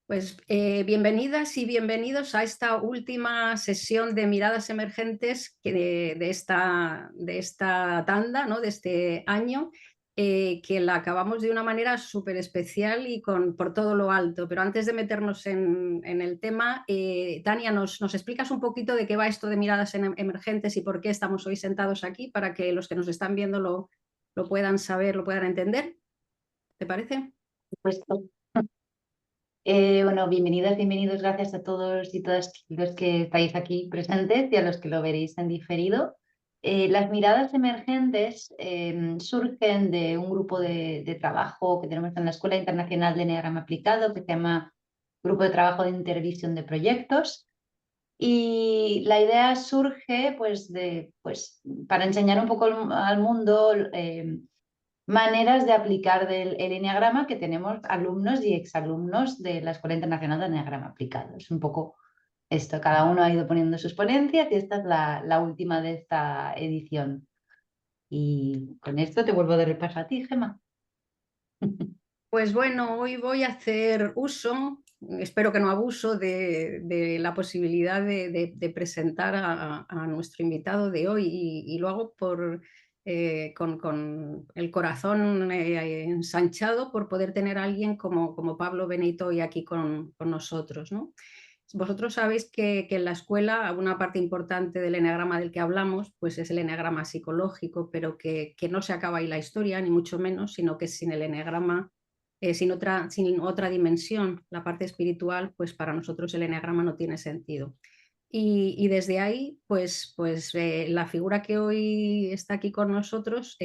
Pues bienvenidas y bienvenidos a esta última sesión de Miradas Emergentes de esta tanda, ¿no? De este año, que la acabamos de una manera súper especial y por todo lo alto. Pero antes de meternos en el tema, Tania, ¿nos explicas un poquito de qué va esto de Miradas Emergentes y por qué estamos hoy sentados aquí para que los que nos están viendo lo puedan saber, lo puedan entender? ¿Te parece? Supuesto. Bueno, bienvenidas, bienvenidos, gracias a todos y todas los que estáis aquí presentes y a los que lo veréis en diferido. Las miradas emergentes surgen de un grupo de trabajo que tenemos en la Escuela Internacional de Enneagrama Aplicado, que se llama Grupo de Trabajo de Intervisión de Proyectos. Y la idea surge para enseñar un poco al mundo maneras de aplicar el eneagrama, que tenemos alumnos y exalumnos de la Escuela Internacional de Eneagrama Aplicado. Es un poco esto, cada uno ha ido poniendo sus ponencias y esta es la última de esta edición. Y con esto te vuelvo a dar el paso a ti, Gemma. Pues bueno, hoy voy a hacer uso, espero que no abuso, de la posibilidad de presentar a nuestro invitado de hoy y lo hago con el corazón ensanchado por poder tener a alguien como Pablo Benito hoy aquí con nosotros, ¿no? Vosotros sabéis que en la escuela una parte importante del eneagrama del que hablamos pues es el eneagrama psicológico, pero que no se acaba ahí la historia, ni mucho menos, sino que sin el eneagrama, sin otra dimensión, la parte espiritual, pues para nosotros el eneagrama no tiene sentido. Y desde ahí, la figura que hoy está aquí con nosotros,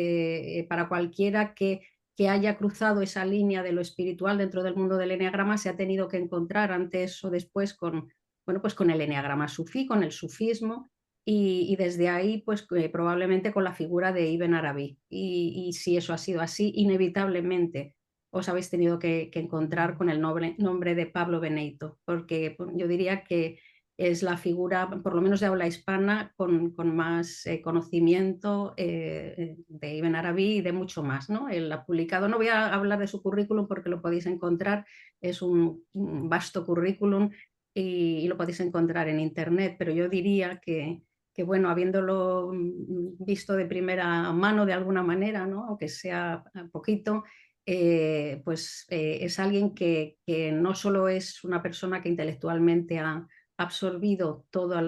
para cualquiera que haya cruzado esa línea de lo espiritual dentro del mundo del eneagrama, se ha tenido que encontrar antes o después con el eneagrama sufí, con el sufismo, y desde ahí, probablemente con la figura de Ibn Arabi. Y si eso ha sido así, inevitablemente os habéis tenido que encontrar con el nombre de Pablo Benito, porque yo diría que es la figura, por lo menos de habla hispana, con más conocimiento de Ibn Arabi y de mucho más, ¿no? Él ha publicado, no voy a hablar de su currículum porque lo podéis encontrar, es un vasto currículum y lo podéis encontrar en internet, pero yo diría que bueno, habiéndolo visto de primera mano de alguna manera, ¿no? Aunque sea poquito, es alguien que no solo es una persona que intelectualmente ha absorbido toda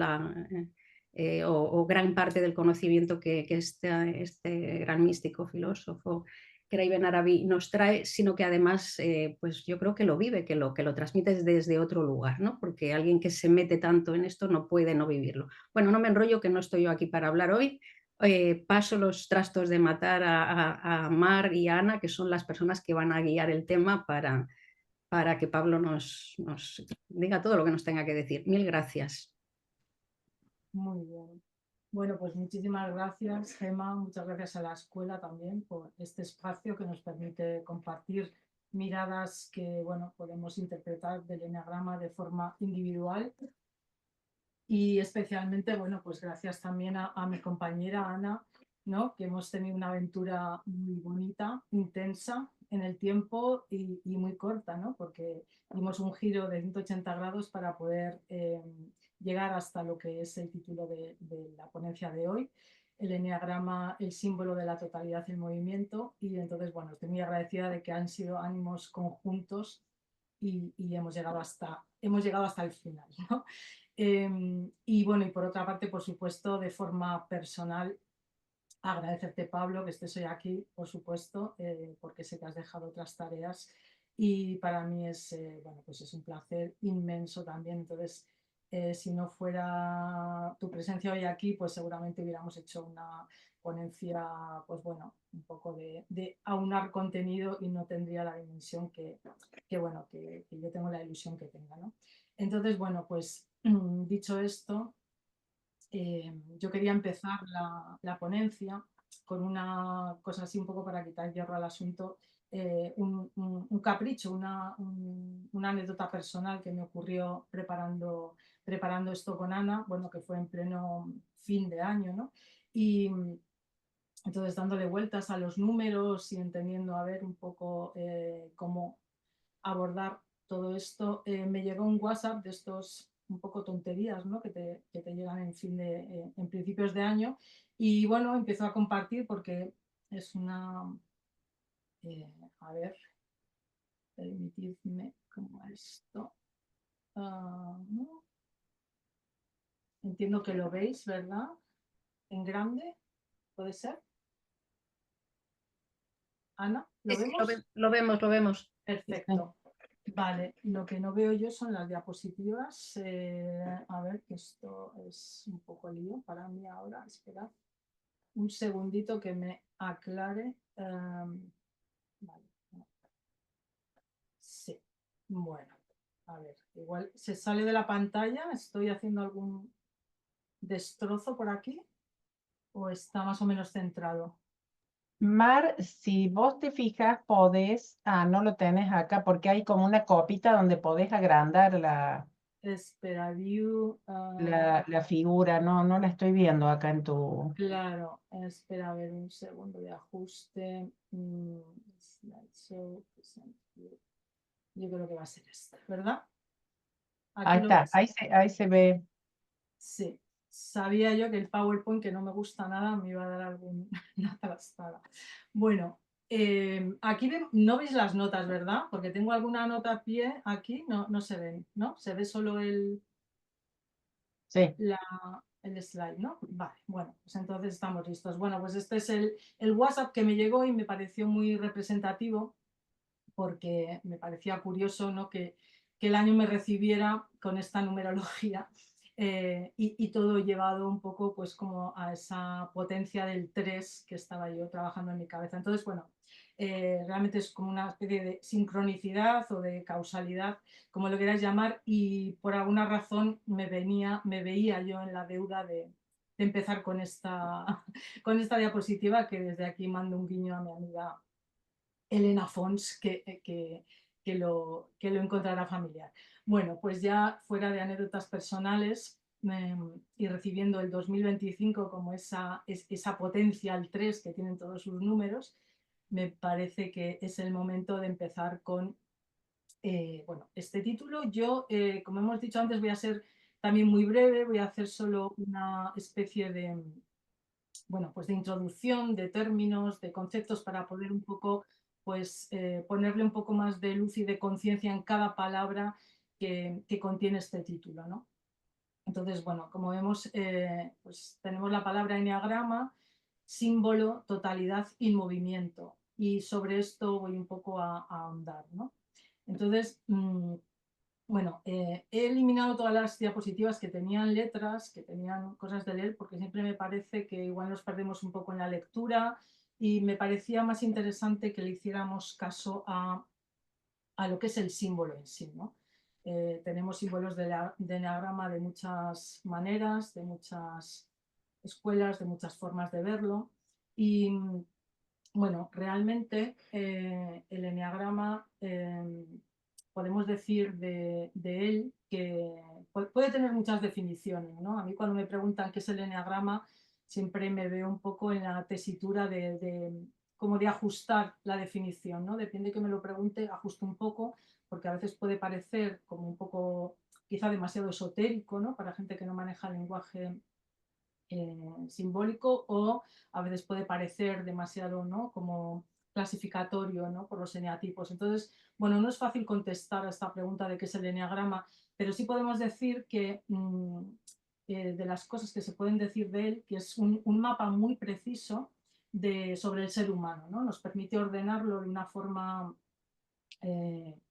o gran parte del conocimiento que este gran místico filósofo que era Ibn Arabi nos trae, sino que además, pues yo creo que lo vive, que lo transmite desde otro lugar, ¿no? Porque alguien que se mete tanto en esto no puede no vivirlo. Bueno, no me enrollo, que no estoy yo aquí para hablar hoy. Paso los trastos de matar a Mar y a Ana, que son las personas que van a guiar el tema para que Pablo nos diga todo lo que nos tenga que decir. Mil gracias. Muy bien. Bueno, pues muchísimas gracias, Gemma. Muchas gracias a la escuela también por este espacio que nos permite compartir miradas que, bueno, podemos interpretar del eneagrama de forma individual. Y especialmente, bueno, pues gracias también a mi compañera Ana, ¿no? Que hemos tenido una aventura muy bonita, intensa en el tiempo y muy corta, ¿no? Porque dimos un giro de 180 grados para poder llegar hasta lo que es el título de la ponencia de hoy, el eneagrama, el símbolo de la totalidad y el movimiento. Y entonces, bueno, estoy muy agradecida de que han sido ánimos conjuntos y hemos llegado hasta el final, ¿no? Y bueno, y por otra parte, por supuesto, de forma personal, agradecerte, Pablo, que estés hoy aquí, por supuesto, porque sé que has dejado otras tareas y para mí bueno, pues es un placer inmenso también. Entonces, si no fuera tu presencia hoy aquí, pues seguramente hubiéramos hecho una ponencia, pues bueno, un poco de aunar contenido y no tendría la dimensión bueno, que yo tengo la ilusión que tenga, ¿no? Entonces, bueno, pues dicho esto, yo quería empezar la ponencia con una cosa así un poco para quitar hierro al asunto, un capricho, una anécdota personal que me ocurrió preparando esto con Ana, bueno, que fue en pleno fin de año, ¿no? Y entonces dándole vueltas a los números y entendiendo a ver un poco cómo abordar todo esto, me llegó un WhatsApp de estos un poco tonterías, ¿no? que te llegan en principios de año, y bueno, empiezo a compartir porque es una... a ver, permitidme como esto. ¿No? Entiendo que lo veis, ¿verdad? En grande, ¿puede ser? Ana, ¿lo Sí, sí, vemos? lo vemos, lo vemos. Perfecto. Vale, lo que no veo yo son las diapositivas. A ver, que esto es un poco lío para mí ahora. Esperad un segundito que me aclare. Vale. Sí, bueno, a ver, igual se sale de la pantalla. ¿Estoy haciendo algún destrozo por aquí? ¿O está más o menos centrado? Mar, si vos te fijas, podés, no lo tenés acá porque hay como una copita donde podés agrandar Espera, view. la figura, no la estoy viendo acá en tu... Claro, espera a ver un segundo de ajuste. Slideshow, present view. Yo creo que va a ser esta, ¿verdad? Aquí Ahí lo está, ves. ahí se ve. Sí, sabía yo que el PowerPoint, que no me gusta nada, me iba a dar alguna trastada. Bueno, aquí no veis las notas, ¿verdad? Porque tengo alguna nota a pie aquí, no se ven, ¿no? Se ve solo Sí. el slide, ¿no? Vale, bueno, pues entonces estamos listos. Bueno, pues este es el WhatsApp que me llegó y me pareció muy representativo porque me parecía curioso, ¿no? que el año me recibiera con esta numerología y todo llevado un poco pues como a esa potencia del 3 que estaba yo trabajando en mi cabeza. Entonces, bueno, realmente es como una especie de sincronicidad o de causalidad, como lo queráis llamar, y por alguna razón me veía yo en la deuda de empezar con con esta diapositiva, que desde aquí mando un guiño a mi amiga Elena Fons, que lo encontrará familiar. Bueno, pues ya fuera de anécdotas personales y recibiendo el 2025 como esa potencia al 3 que tienen todos sus números, me parece que es el momento de empezar con bueno, este título. Yo, como hemos dicho antes, voy a ser también muy breve, voy a hacer solo una especie de, bueno, pues de introducción, de términos, de conceptos para poder un poco, pues ponerle un poco más de luz y de conciencia en cada palabra que contiene este título, ¿no? Entonces, bueno, como vemos, pues tenemos la palabra eneagrama, símbolo, totalidad y movimiento. Y sobre esto voy un poco a ahondar, ¿no? Entonces, bueno, he eliminado todas las diapositivas que tenían letras, que tenían cosas de leer, porque siempre me parece que igual nos perdemos un poco en la lectura y me parecía más interesante que le hiciéramos caso a lo que es el símbolo en sí, ¿no? Tenemos símbolos de eneagrama de muchas maneras, de muchas escuelas, de muchas formas de verlo y bueno, realmente el eneagrama podemos decir de él que puede tener muchas definiciones, ¿no? A mí cuando me preguntan qué es el eneagrama siempre me veo un poco en la tesitura como de ajustar la definición, ¿no? Depende que me lo pregunte, ajusto un poco, porque a veces puede parecer como un poco quizá demasiado esotérico, ¿no? Para gente que no maneja el lenguaje simbólico, o a veces puede parecer demasiado, ¿no? Como clasificatorio, ¿no? Por los eneatipos. Entonces, bueno, no es fácil contestar a esta pregunta de qué es el eneagrama, pero sí podemos decir que de las cosas que se pueden decir de él, que es un mapa muy preciso sobre el ser humano, ¿no? Nos permite ordenarlo de una forma en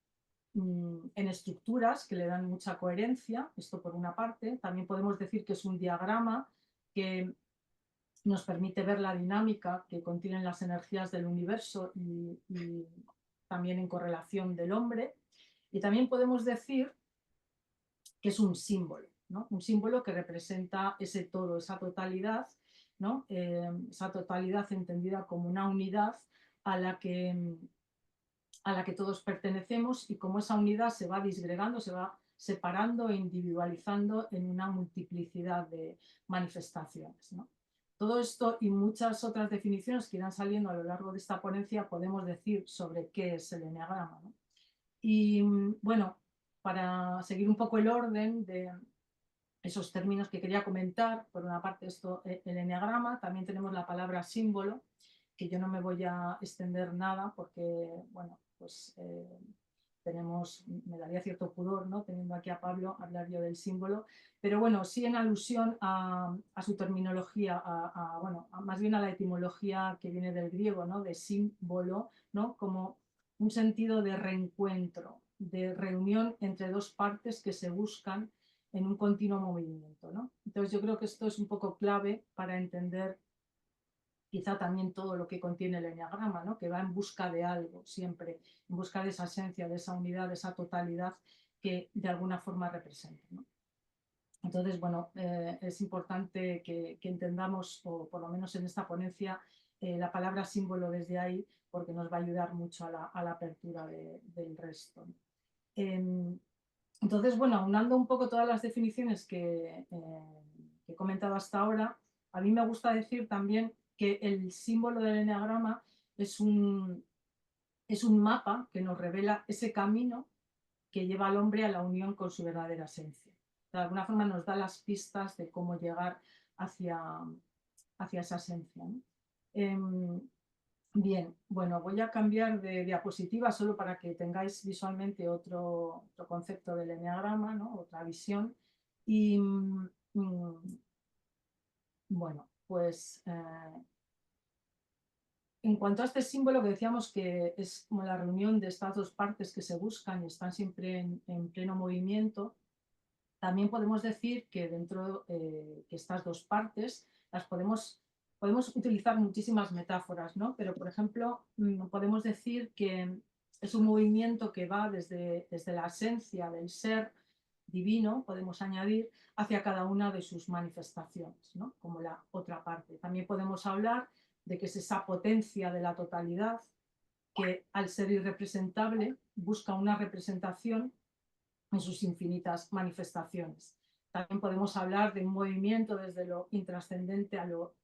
estructuras que le dan mucha coherencia, esto por una parte. También podemos decir que es un diagrama que nos permite ver la dinámica que contienen las energías del universo y también en correlación del hombre. Y también podemos decir que es un símbolo, ¿no? Un símbolo que representa ese todo, esa totalidad, ¿no? Esa totalidad entendida como una unidad a la que todos pertenecemos, y como esa unidad se va disgregando, se va separando e individualizando en una multiplicidad de manifestaciones, ¿no? Todo esto y muchas otras definiciones que irán saliendo a lo largo de esta ponencia podemos decir sobre qué es el eneagrama, ¿no? Y bueno, para seguir un poco el orden de esos términos que quería comentar, por una parte esto, el eneagrama, también tenemos la palabra símbolo, que yo no me voy a extender nada porque, bueno, pues me daría cierto pudor, ¿no? Teniendo aquí a Pablo, hablar yo del símbolo, pero bueno, sí en alusión a su terminología, bueno, más bien a la etimología que viene del griego, ¿no? De símbolo, ¿no? Como un sentido de reencuentro, de reunión entre dos partes que se buscan en un continuo movimiento, ¿no? Entonces yo creo que esto es un poco clave para entender quizá también todo lo que contiene el eneagrama, ¿no? Que va en busca de algo siempre, en busca de esa esencia, de esa unidad, de esa totalidad que de alguna forma representa, ¿no? Entonces, bueno, es importante que entendamos, o por lo menos en esta ponencia, la palabra símbolo desde ahí, porque nos va a ayudar mucho a la apertura del resto, ¿no? Entonces, bueno, aunando un poco todas las definiciones que he comentado hasta ahora, a mí me gusta decir también que el símbolo del eneagrama es un mapa que nos revela ese camino que lleva al hombre a la unión con su verdadera esencia. De alguna forma nos da las pistas de cómo llegar hacia esa esencia, ¿no? Bien, bueno, voy a cambiar de diapositiva solo para que tengáis visualmente otro concepto del eneagrama, ¿no? Otra visión. Y bueno, pues en cuanto a este símbolo que decíamos que es como la reunión de estas dos partes que se buscan y están siempre en pleno movimiento, también podemos decir que dentro de estas dos partes las podemos utilizar muchísimas metáforas, ¿no? Pero, por ejemplo, podemos decir que es un movimiento que va desde la esencia del ser divino, podemos añadir, hacia cada una de sus manifestaciones, ¿no? Como la otra parte. También podemos hablar de que es esa potencia de la totalidad que, al ser irrepresentable, busca una representación en sus infinitas manifestaciones. También podemos hablar de un movimiento desde lo intrascendente a lo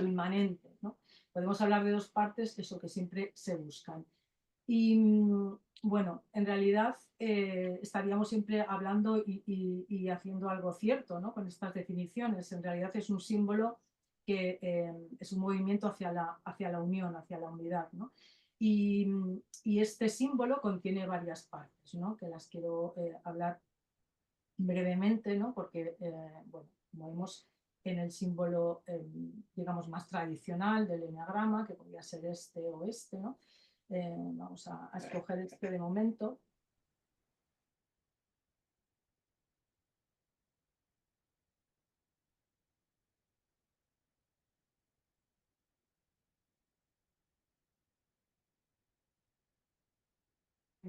inmanente, ¿no? Podemos hablar de dos partes, eso que siempre se buscan. Y bueno, en realidad estaríamos siempre hablando y haciendo algo cierto, ¿no? Con estas definiciones. En realidad es un símbolo que es un movimiento hacia la unión, hacia la unidad, ¿no? Y este símbolo contiene varias partes, ¿no? Que las quiero hablar brevemente, ¿no? Porque, bueno, como vemos en el símbolo, digamos, más tradicional del eneagrama, que podría ser este o este, ¿no? Vamos a escoger este de momento.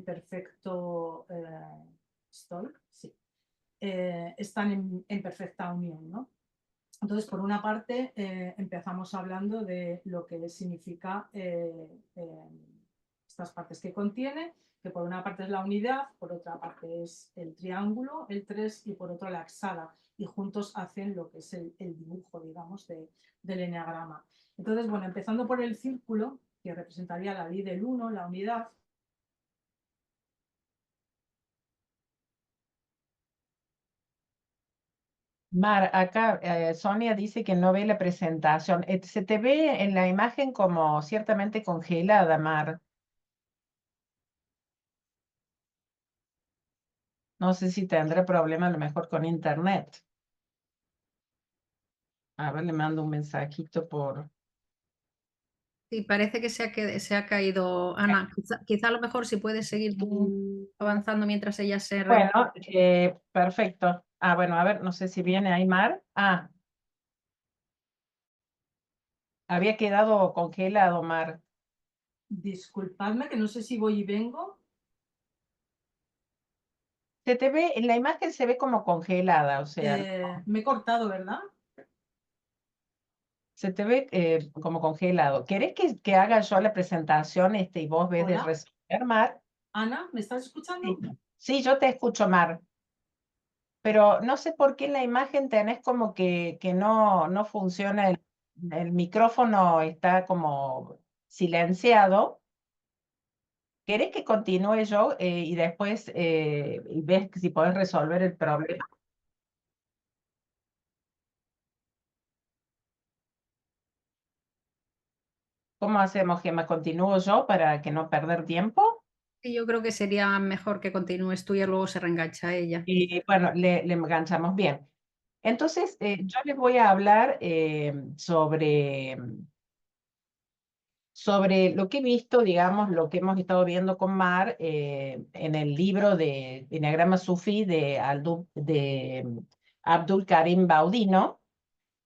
Perfecto, estoy, sí. Están en perfecta unión, ¿no? Entonces, por una parte, empezamos hablando de lo que significa estas partes que contiene, que por una parte es la unidad, por otra parte es el triángulo, el 3, y por otra la hexada, y juntos hacen lo que es el dibujo, digamos, del eneagrama. Entonces, bueno, empezando por el círculo, que representaría la ley del 1, la unidad. Mar, acá Sonia dice que no ve la presentación. Se te ve en la imagen como ciertamente congelada, Mar. No sé si tendrá problema a lo mejor con internet. A ver, le mando un mensajito por... Sí, parece que se ha caído Ana. Quizá a lo mejor si puedes seguir tú avanzando mientras ella se... Bueno, perfecto. Ah, bueno, a ver, no sé si viene ahí Mar. Ah, había quedado congelado, Mar. Disculpadme, que no sé si voy y vengo. Se te ve, en la imagen se ve como congelada, o sea, Me he cortado, ¿verdad? se te ve como congelado. ¿Querés que haga yo la presentación y vos ves de Hola. resolver, Mar? Ana, ¿me estás escuchando? Sí. Sí, yo te escucho, Mar. Pero no sé por qué en la imagen tenés como que no funciona el micrófono, está como silenciado. ¿Querés que continúe yo y después ves si podés resolver el problema? ¿Cómo hacemos, Gemma? ¿Continúo yo para que no perder tiempo? Y yo creo que sería mejor que continúes tú y luego se reengancha ella. Y bueno, le enganchamos bien. Entonces, yo les voy a hablar sobre lo que he visto, digamos, lo que hemos estado viendo con Mar en el libro de Eneagrama Sufí de Abdul Karim Baudino.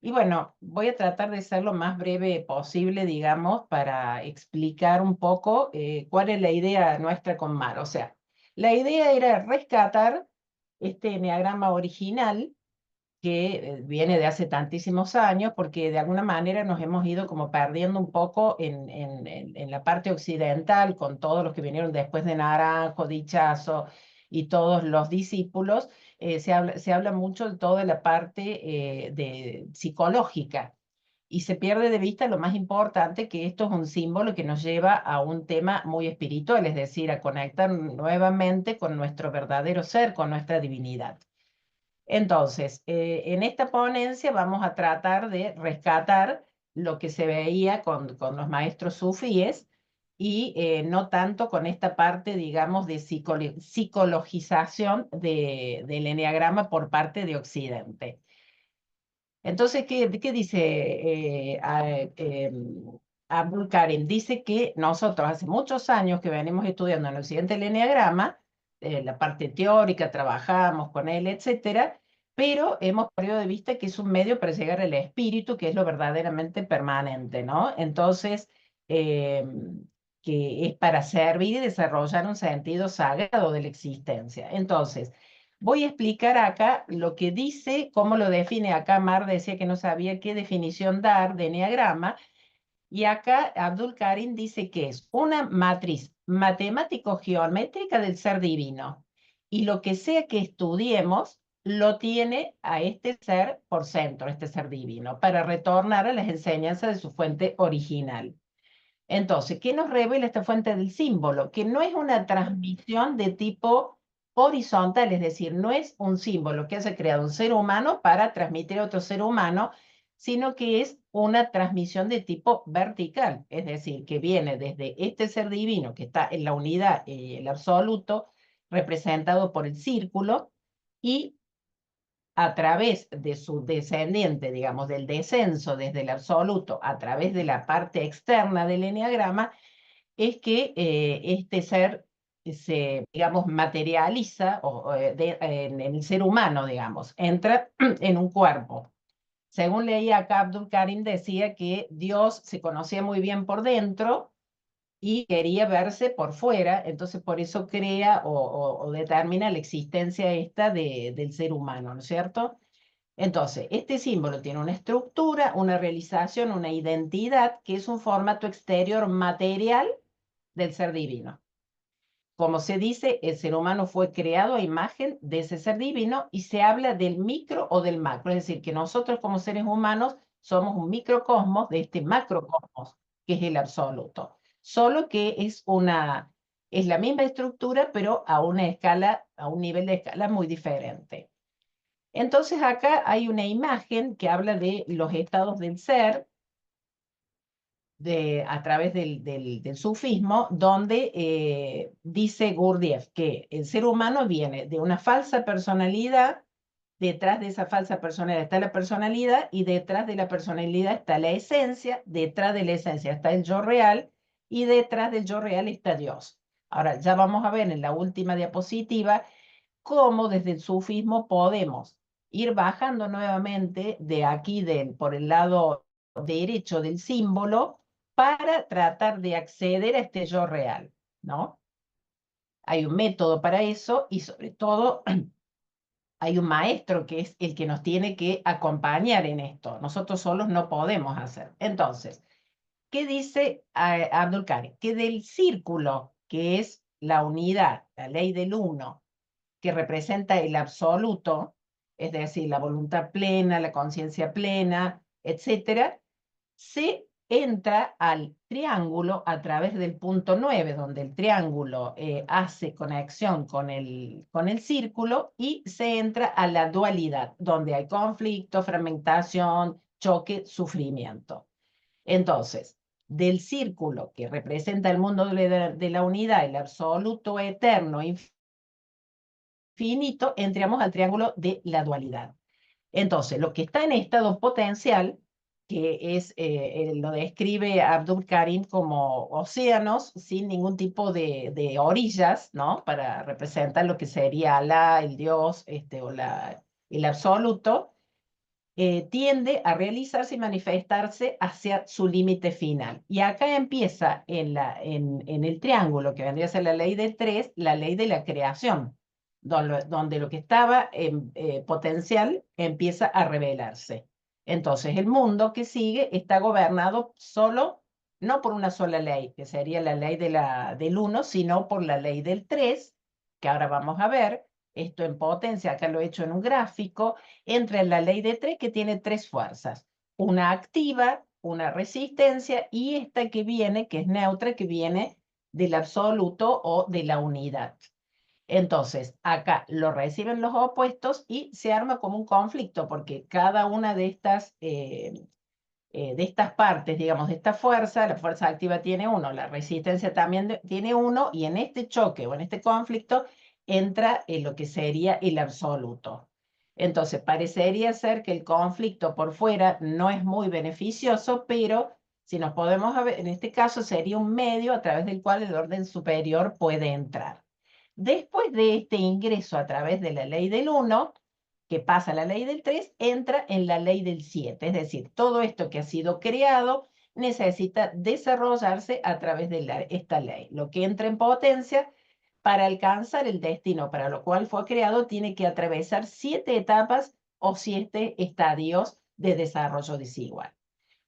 Y bueno, voy a tratar de ser lo más breve posible, digamos, para explicar un poco cuál es la idea nuestra con Mar. O sea, la idea era rescatar este eneagrama original que viene de hace tantísimos años, porque de alguna manera nos hemos ido como perdiendo un poco en la parte occidental, con todos los que vinieron después de Naranjo, Dichazo y todos los discípulos. Se habla mucho de toda la parte de psicológica. Y se pierde de vista lo más importante, que esto es un símbolo que nos lleva a un tema muy espiritual, es decir, a conectar nuevamente con nuestro verdadero ser, con nuestra divinidad. Entonces, en esta ponencia vamos a tratar de rescatar lo que se veía con los maestros sufíes y no tanto con esta parte, digamos, de psicologización del eneagrama por parte de Occidente. Entonces, ¿qué dice Abdul Karim? Dice que nosotros hace muchos años que venimos estudiando en Occidente el eneagrama, la parte teórica, trabajamos con él, etcétera, pero hemos perdido de vista que es un medio para llegar al espíritu, que es lo verdaderamente permanente, ¿no? Entonces, eh, que es para servir y desarrollar un sentido sagrado de la existencia. Entonces, voy a explicar acá lo que dice, cómo lo define acá. Mar decía que no sabía qué definición dar de eneagrama, y acá Abdul Karim dice que es una matriz matemático-geométrica del ser divino. Y lo que sea que estudiemos, lo tiene a este ser por centro, este ser divino, para retornar a las enseñanzas de su fuente original. Entonces, ¿qué nos revela esta fuente del símbolo? Que no es una transmisión de tipo horizontal, es decir, no es un símbolo que haya creado un ser humano para transmitir a otro ser humano, sino que es una transmisión de tipo vertical, es decir, que viene desde este ser divino que está en la unidad y el absoluto, representado por el círculo, y a través de su descendiente, digamos, del descenso desde el absoluto a través de la parte externa del eneagrama, es que este ser se, digamos, materializa en el ser humano, digamos, entra en un cuerpo. Según leía acá, Abdul Karim decía que Dios se conocía muy bien por dentro y quería verse por fuera, entonces por eso crea o determina la existencia esta del ser humano, ¿no es cierto? Entonces, este símbolo tiene una estructura, una realización, una identidad, que es un formato exterior material del ser divino. Como se dice, el ser humano fue creado a imagen de ese ser divino y se habla del micro o del macro, es decir, que nosotros como seres humanos somos un microcosmos de este macrocosmos, que es el absoluto. Solo que es la misma estructura, pero a una escala, a un nivel de escala muy diferente. Entonces acá hay una imagen que habla de los estados del ser a través del sufismo, donde dice Gurdjieff que el ser humano viene de una falsa personalidad, detrás de esa falsa personalidad está la personalidad y detrás de la personalidad está la esencia, detrás de la esencia está el yo real y detrás del yo real está Dios. Ahora, ya vamos a ver en la última diapositiva cómo desde el sufismo podemos ir bajando nuevamente de aquí por el lado derecho del símbolo para tratar de acceder a este yo real, ¿no? Hay un método para eso y sobre todo hay un maestro que es el que nos tiene que acompañar en esto. Nosotros solos no podemos hacer. Entonces, ¿qué dice Abdul Karim? Que del círculo, que es la unidad, la ley del uno, que representa el absoluto, es decir, la voluntad plena, la conciencia plena, etcétera, se entra al triángulo a través del punto 9, donde el triángulo hace conexión con el círculo, y se entra a la dualidad, donde hay conflicto, fragmentación, choque, sufrimiento. Entonces, del círculo que representa el mundo de la unidad, el absoluto eterno, infinito, entramos al triángulo de la dualidad. Entonces, lo que está en estado potencial, que es, lo describe Abdul Karim como océanos sin ningún tipo de orillas, ¿no? Para representar lo que sería Alá, el Dios, o el absoluto, tiende a realizarse y manifestarse hacia su límite final. Y acá empieza en el triángulo, que vendría a ser la ley del 3, la ley de la creación, donde lo que estaba en potencial empieza a revelarse. Entonces, el mundo que sigue está gobernado solo, no por una sola ley, que sería la ley del 1, sino por la ley del 3, que ahora vamos a ver. Esto en potencia, acá lo he hecho en un gráfico, entra en la ley de 3, que tiene 3 fuerzas. Una activa, una resistencia, y esta que viene, que es neutra, que viene del absoluto o de la unidad. Entonces, acá lo reciben los opuestos y se arma como un conflicto, porque cada una de estas partes, digamos, de esta fuerza, la fuerza activa tiene 1, la resistencia también tiene 1, y en este choque o en este conflicto entra en lo que sería el absoluto. Entonces, parecería ser que el conflicto por fuera no es muy beneficioso, pero si nos podemos ver, en este caso sería un medio a través del cual el orden superior puede entrar. Después de este ingreso a través de la ley del 1, que pasa a la ley del 3, entra en la ley del 7. Es decir, todo esto que ha sido creado necesita desarrollarse a través de esta ley. Lo que entra en potencia, para alcanzar el destino para lo cual fue creado, tiene que atravesar 7 etapas o 7 estadios de desarrollo desigual.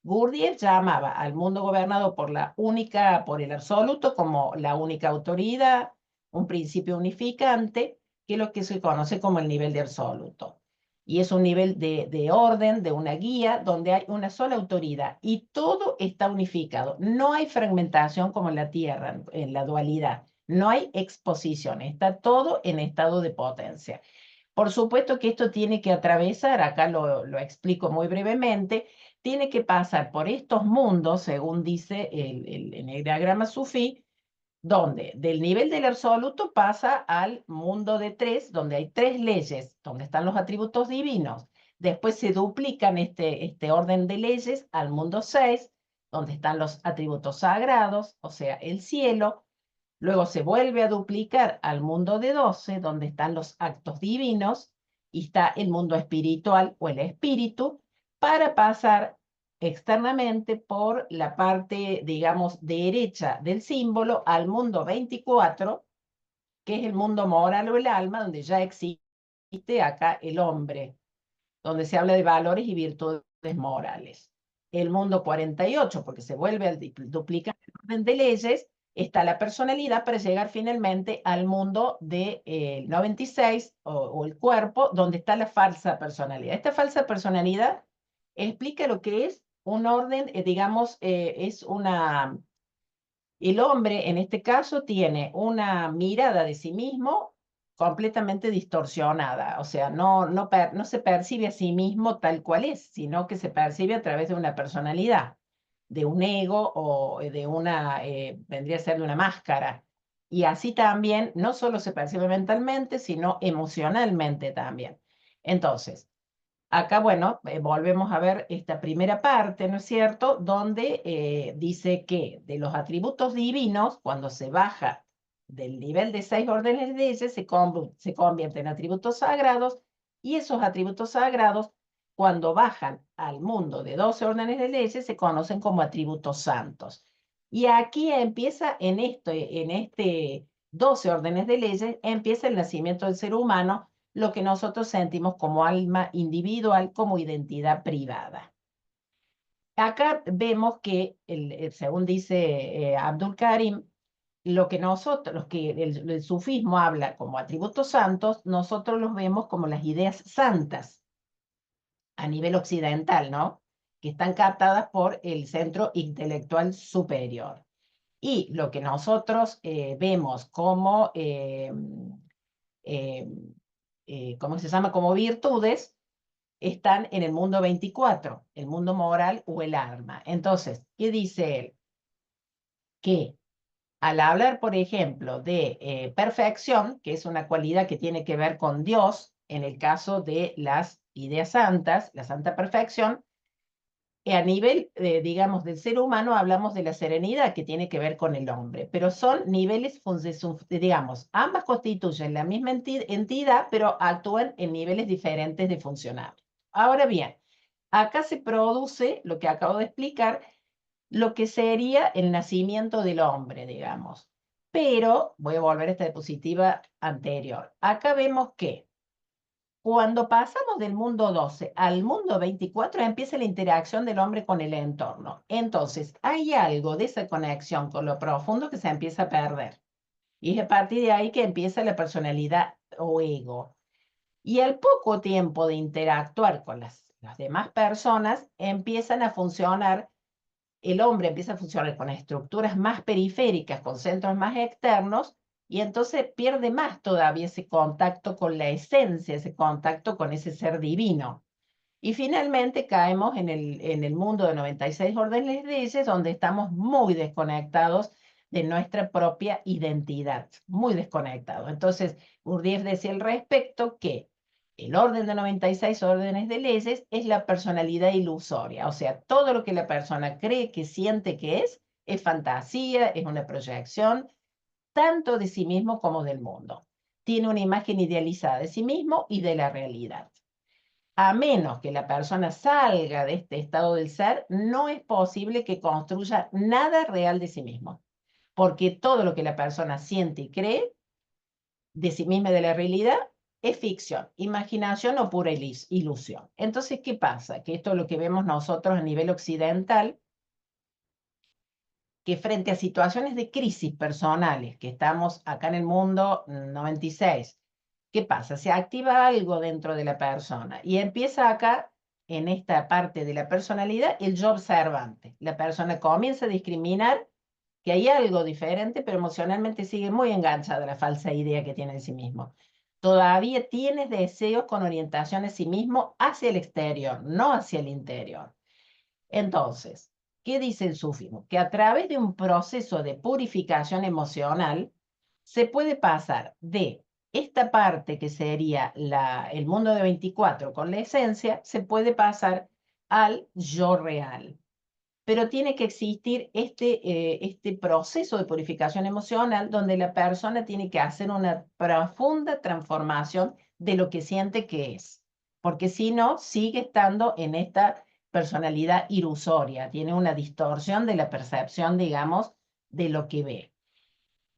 Gurdjieff llamaba al mundo gobernado por el absoluto como la única autoridad, un principio unificante, que es lo que se conoce como el nivel de absoluto. Y es un nivel de orden, de una guía, donde hay una sola autoridad y todo está unificado. No hay fragmentación como en la Tierra, en la dualidad. No hay exposición, está todo en estado de potencia. Por supuesto que esto tiene que atravesar, acá lo explico muy brevemente, tiene que pasar por estos mundos, según dice el enneagrama sufí, donde del nivel del absoluto pasa al mundo de 3, donde hay 3 leyes, donde están los atributos divinos. Después se duplican este orden de leyes al mundo 6, donde están los atributos sagrados, o sea, el cielo. Luego se vuelve a duplicar al mundo de 12, donde están los actos divinos, y está el mundo espiritual o el espíritu, para pasar externamente por la parte, digamos, derecha del símbolo al mundo 24, que es el mundo moral o el alma, donde ya existe acá el hombre, donde se habla de valores y virtudes morales. El mundo 48, porque se vuelve a duplicar el orden de leyes, está la personalidad para llegar finalmente al mundo de 96 o el cuerpo, donde está la falsa personalidad. Esta falsa personalidad explica lo que es un orden, digamos, el hombre en este caso tiene una mirada de sí mismo completamente distorsionada, o sea, no se percibe a sí mismo tal cual es, sino que se percibe a través de una personalidad, de un ego o vendría a ser de una máscara. Y así también no solo se percibe mentalmente, sino emocionalmente también. Entonces, acá, bueno, volvemos a ver esta primera parte, ¿no es cierto?, donde dice que de los atributos divinos, cuando se baja del nivel de 6 órdenes de leyes, se convierte en atributos sagrados, y esos atributos sagrados, cuando bajan al mundo de 12 órdenes de leyes, se conocen como atributos santos. Y aquí empieza, en este 12 órdenes de leyes, empieza el nacimiento del ser humano, lo que nosotros sentimos como alma individual, como identidad privada. Acá vemos que, según dice Abdul Karim, lo que el sufismo habla como atributos santos, nosotros los vemos como las ideas santas a nivel occidental, ¿no? que están captadas por el centro intelectual superior. Y lo que nosotros vemos como, ¿cómo se llama? Como virtudes, están en el mundo 24, el mundo moral o el alma. Entonces, ¿qué dice él? Que al hablar, por ejemplo, de perfección, que es una cualidad que tiene que ver con Dios, en el caso de las ideas santas, la santa perfección, a nivel, digamos, del ser humano hablamos de la serenidad que tiene que ver con el hombre, pero son niveles, digamos, ambas constituyen la misma entidad, pero actúan en niveles diferentes de funcionamiento. Ahora bien, acá se produce lo que acabo de explicar, lo que sería el nacimiento del hombre, digamos. Pero, voy a volver a esta diapositiva anterior. Acá vemos que cuando pasamos del mundo 12 al mundo 24, empieza la interacción del hombre con el entorno. Entonces, hay algo de esa conexión con lo profundo que se empieza a perder. Y es a partir de ahí que empieza la personalidad o ego. Y al poco tiempo de interactuar con las demás personas, empiezan a funcionar, el hombre empieza a funcionar con estructuras más periféricas, con centros más externos, y entonces pierde más todavía ese contacto con la esencia, ese contacto con ese ser divino. Y finalmente caemos en el mundo de 96 órdenes de leyes, donde estamos muy desconectados de nuestra propia identidad, muy desconectados. Entonces, Gurdjieff decía al respecto que el orden de 96 órdenes de leyes es la personalidad ilusoria, o sea, todo lo que la persona cree, que siente que es fantasía, es una proyección, tanto de sí mismo como del mundo. Tiene una imagen idealizada de sí mismo y de la realidad. A menos que la persona salga de este estado del ser, no es posible que construya nada real de sí mismo, porque todo lo que la persona siente y cree de sí misma y de la realidad es ficción, imaginación o pura ilusión. Entonces, ¿qué pasa? Que esto es lo que vemos nosotros a nivel occidental, que frente a situaciones de crisis personales, que estamos acá en el mundo 96, ¿qué pasa? Se activa algo dentro de la persona y empieza acá, en esta parte de la personalidad, el yo observante. La persona comienza a discriminar que hay algo diferente, pero emocionalmente sigue muy enganchada a la falsa idea que tiene de sí mismo. Todavía tienes deseos con orientación a sí mismo hacia el exterior, no hacia el interior. Entonces, ¿qué dice el sufismo? Que a través de un proceso de purificación emocional se puede pasar de esta parte que sería el mundo de 24 con la esencia, se puede pasar al yo real. Pero tiene que existir este proceso de purificación emocional donde la persona tiene que hacer una profunda transformación de lo que siente que es. Porque si no, sigue estando en esta personalidad ilusoria, tiene una distorsión de la percepción, digamos, de lo que ve.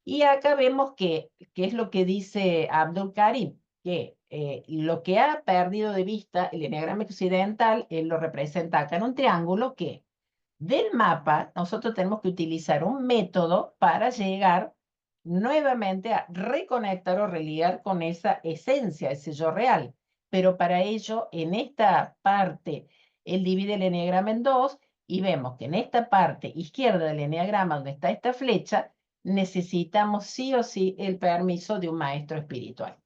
Y acá vemos que es lo que dice Abdul Karim, que lo que ha perdido de vista el eneagrama occidental, él lo representa acá en un triángulo que del mapa nosotros tenemos que utilizar un método para llegar nuevamente a reconectar o religar con esa esencia, ese yo real. Pero para ello, en esta parte, él divide el eneagrama en dos y vemos que en esta parte izquierda del eneagrama, donde está esta flecha, necesitamos sí o sí el permiso de un maestro espiritual.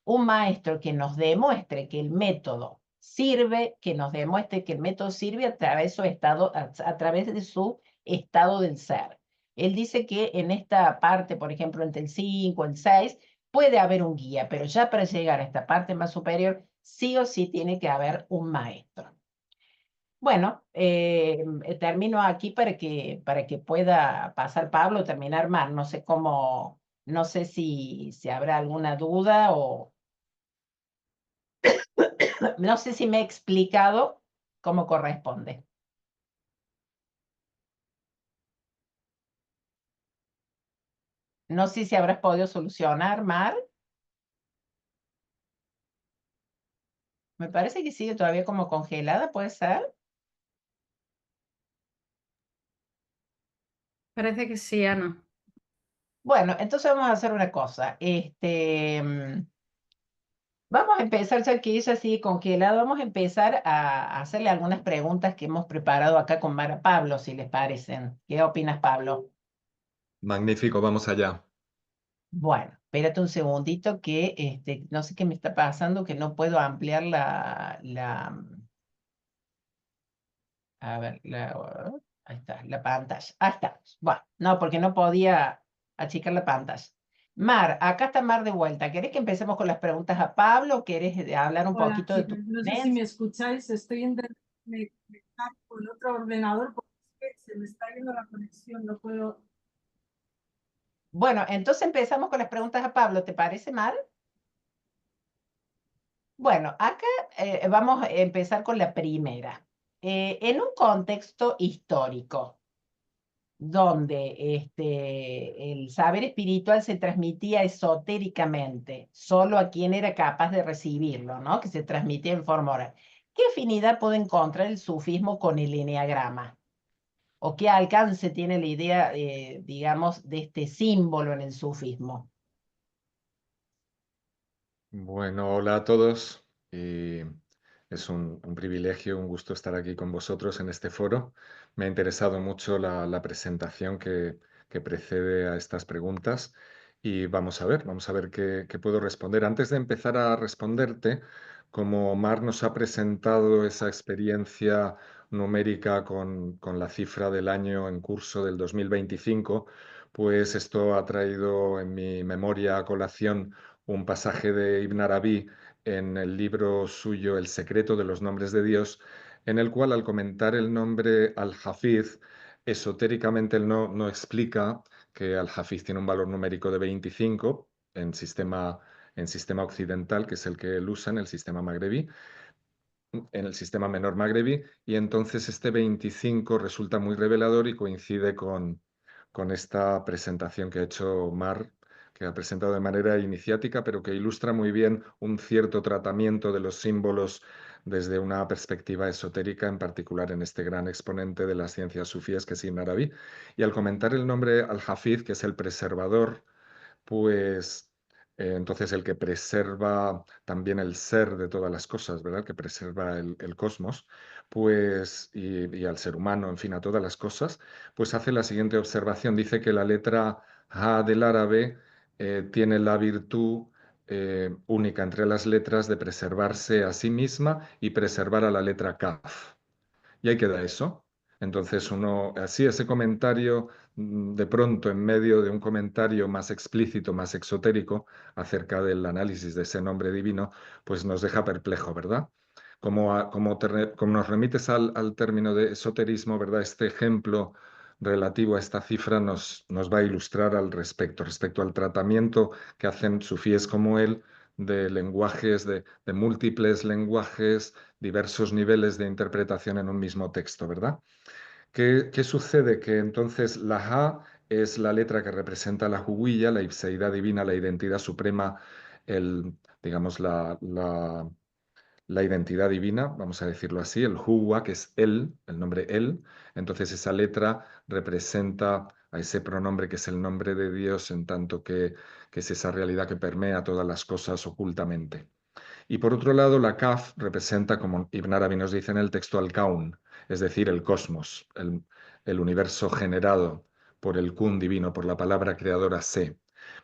Un maestro que nos demuestre que el método sirve, que nos demuestre que el método sirve a través de su estado del ser. Él dice que en esta parte, por ejemplo, entre el 5 y el 6, puede haber un guía, pero ya para llegar a esta parte más superior, sí o sí tiene que haber un maestro. Bueno, termino aquí para que pueda pasar Pablo, terminar Mar. No sé cómo, no sé si habrá alguna duda o no sé si me he explicado cómo corresponde. No sé si habrás podido solucionar, Mar. Me parece que sigue todavía como congelada, ¿puede ser? Parece que sí, Ana. Bueno, entonces vamos a hacer una cosa. Vamos a empezar, ya que ella sigue congelada, vamos a empezar a hacerle algunas preguntas que hemos preparado acá con Mara Pablo, si les parecen. ¿Qué opinas, Pablo? Magnífico, vamos allá. Bueno, espérate un segundito que no sé qué me está pasando, que no puedo ampliar a ver, ahí está, la pantalla. Ahí está. Bueno, no, porque no podía achicar la pantalla. Mar, acá está Mar de vuelta. ¿Querés que empecemos con las preguntas a Pablo o querés hablar un Hola poquito de tu chicos, no sé si ponencia? me escucháis, estoy intentando conectar con otro ordenador porque es que se me está yendo la conexión, no puedo. Bueno, entonces empezamos con las preguntas a Pablo, ¿te parece, Mar? Bueno, acá vamos a empezar con la primera. En un contexto histórico, donde el saber espiritual se transmitía esotéricamente, solo a quien era capaz de recibirlo, ¿no? Que se transmitía en forma oral. ¿Qué afinidad puede encontrar el sufismo con el eneagrama? ¿O qué alcance tiene la idea, digamos, de este símbolo en el sufismo? Bueno, hola a todos. Y es un privilegio, un gusto estar aquí con vosotros en este foro. Me ha interesado mucho la presentación que precede a estas preguntas y vamos a ver qué puedo responder. Antes de empezar a responderte, como Mar nos ha presentado esa experiencia numérica con la cifra del año en curso del 2025, pues esto ha traído en mi memoria a colación un pasaje de Ibn Arabi en el libro suyo El secreto de los nombres de Dios, en el cual al comentar el nombre Al-Hafiz, esotéricamente él no explica que Al-Hafiz tiene un valor numérico de 25 en sistema occidental, que es el que él usa en el sistema magrebí, en el sistema menor magrebí, y entonces este 25 resulta muy revelador y coincide con esta presentación que ha hecho Mar, que ha presentado de manera iniciática, pero que ilustra muy bien un cierto tratamiento de los símbolos desde una perspectiva esotérica, en particular en este gran exponente de las ciencias sufíes, que es Ibn Arabi. Y al comentar el nombre Al-Hafiz, que es el preservador, pues entonces el que preserva también el ser de todas las cosas, ¿verdad? Que preserva el cosmos, pues, y al ser humano, en fin, a todas las cosas, pues hace la siguiente observación. Dice que la letra Ha del árabe tiene la virtud única entre las letras de preservarse a sí misma y preservar a la letra Kaf. Y ahí queda eso. Entonces uno, así ese comentario, de pronto en medio de un comentario más explícito, más exotérico, acerca del análisis de ese nombre divino, pues nos deja perplejo, ¿verdad? Como nos remites al término de esoterismo, ¿verdad? Este ejemplo relativo a esta cifra nos va a ilustrar al respecto al tratamiento que hacen sufíes como él de lenguajes, de múltiples lenguajes, diversos niveles de interpretación en un mismo texto, ¿verdad? ¿Qué sucede? Que entonces la Ha es la letra que representa la huwiyya, la ipseidad divina, la identidad suprema, digamos, la identidad divina, vamos a decirlo así, el huwa, que es él, el nombre él. Entonces esa letra representa a ese pronombre que es el nombre de Dios, en tanto que es esa realidad que permea todas las cosas ocultamente. Y por otro lado, la Kaf representa, como Ibn Arabi nos dice en el texto, al Kaun, es decir, el cosmos, el universo generado por el Kun divino, por la palabra creadora Se.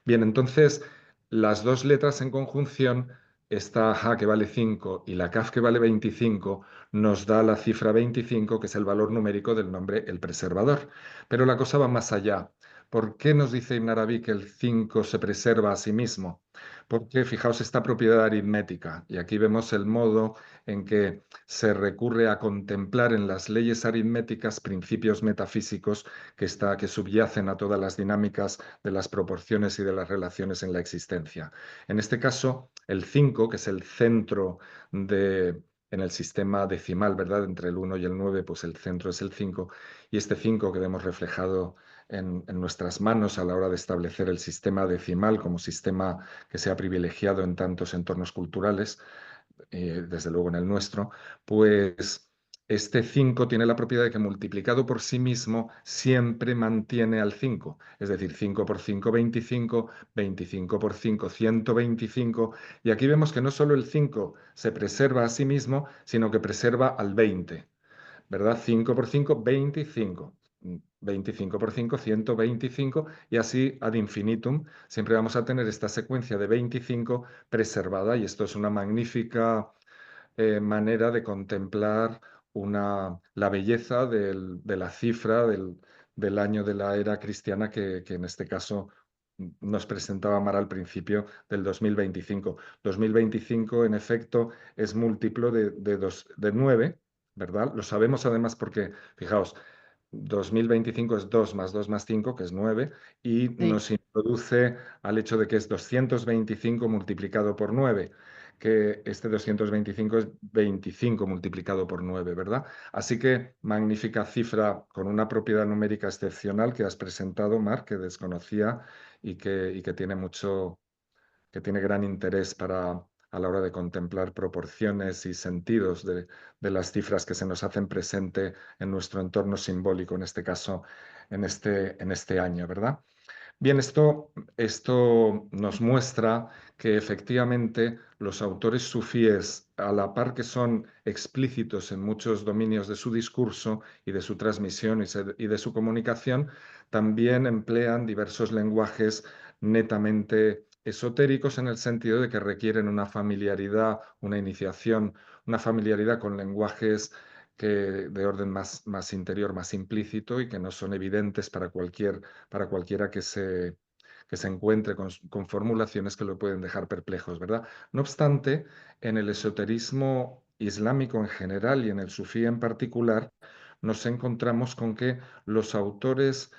Bien, entonces, las dos letras en conjunción, esta Ha que vale 5 y la Kaf que vale 25, nos da la cifra 25, que es el valor numérico del nombre El Preservador. Pero la cosa va más allá. ¿Por qué nos dice Ibn Arabi que el 5 se preserva a sí mismo? Porque fijaos esta propiedad aritmética, y aquí vemos el modo en que se recurre a contemplar en las leyes aritméticas principios metafísicos que subyacen a todas las dinámicas de las proporciones y de las relaciones en la existencia. En este caso, el 5, que es el centro en el sistema decimal, ¿verdad? Entre el 1 y el 9, pues el centro es el 5, y este 5 que vemos reflejado en nuestras manos a la hora de establecer el sistema decimal como sistema que se ha privilegiado en tantos entornos culturales, desde luego en el nuestro, pues este 5 tiene la propiedad de que multiplicado por sí mismo siempre mantiene al 5. Es decir, 5 por 5, 25, 25 por 5, 125. Y aquí vemos que no solo el 5 se preserva a sí mismo, sino que preserva al 20. ¿Verdad? 5 por 5, 25. 25 por 5, 125, y así ad infinitum. Siempre vamos a tener esta secuencia de 25 preservada, y esto es una magnífica manera de contemplar la belleza de la cifra del año de la era cristiana que en este caso nos presentaba Mara al principio del 2025. 2025, en efecto, es múltiplo de 9, ¿verdad? Lo sabemos además porque, fijaos, 2025 es 2 más 2 más 5, que es 9, y Sí. nos introduce al hecho de que es 225 multiplicado por 9, que este 225 es 25 multiplicado por 9, ¿verdad? Así que magnífica cifra con una propiedad numérica excepcional que has presentado, Marc, que desconocía y que tiene mucho, que tiene gran interés a la hora de contemplar proporciones y sentidos de las cifras que se nos hacen presente en nuestro entorno simbólico, en este caso, en este año, ¿verdad? Bien, esto nos muestra que efectivamente los autores sufíes, a la par que son explícitos en muchos dominios de su discurso y de su transmisión y de su comunicación, también emplean diversos lenguajes netamente esotéricos en el sentido de que requieren una familiaridad, una iniciación, una familiaridad con lenguajes de orden más interior, más implícito, y que no son evidentes para cualquiera que se encuentre con formulaciones que lo pueden dejar perplejos, ¿verdad? No obstante, en el esoterismo islámico en general y en el sufí en particular, nos encontramos con que los autores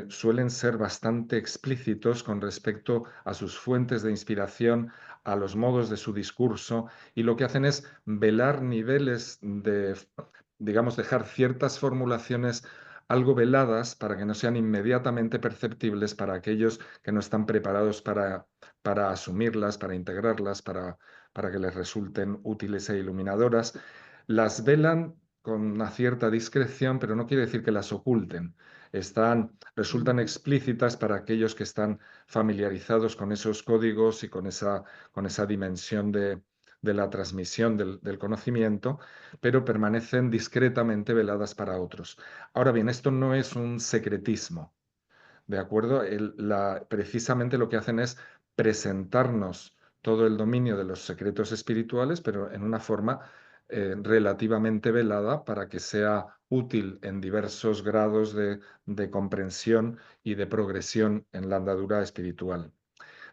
suelen ser bastante explícitos con respecto a sus fuentes de inspiración, a los modos de su discurso, y lo que hacen es velar niveles digamos, dejar ciertas formulaciones algo veladas para que no sean inmediatamente perceptibles para aquellos que no están preparados para asumirlas, para integrarlas, para que les resulten útiles e iluminadoras. Las velan con una cierta discreción, pero no quiere decir que las oculten. Resultan explícitas para aquellos que están familiarizados con esos códigos y con esa dimensión de la transmisión del conocimiento, pero permanecen discretamente veladas para otros. Ahora bien, esto no es un secretismo, ¿de acuerdo? Precisamente lo que hacen es presentarnos todo el dominio de los secretos espirituales, pero en una forma relativamente velada para que sea útil en diversos grados de comprensión y de progresión en la andadura espiritual.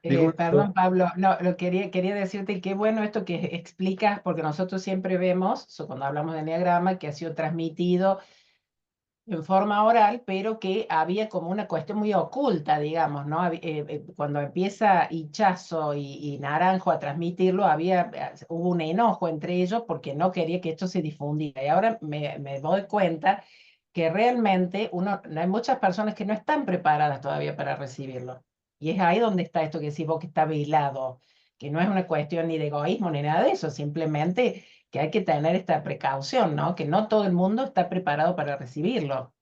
Digo esto. Perdón, Pablo, no, quería decirte qué bueno esto que explicas, porque nosotros siempre vemos, cuando hablamos de enneagrama, que ha sido transmitido en forma oral, pero que había como una cuestión muy oculta, digamos, ¿no? Cuando empieza Hichazo y Naranjo a transmitirlo, hubo un enojo entre ellos porque no quería que esto se difundiera. Y ahora me doy cuenta que realmente hay muchas personas que no están preparadas todavía para recibirlo. Y es ahí donde está esto que decís vos, que está velado, que no es una cuestión ni de egoísmo ni nada de eso, simplemente que hay que tener esta precaución, ¿no? Que no todo el mundo está preparado para recibirlo.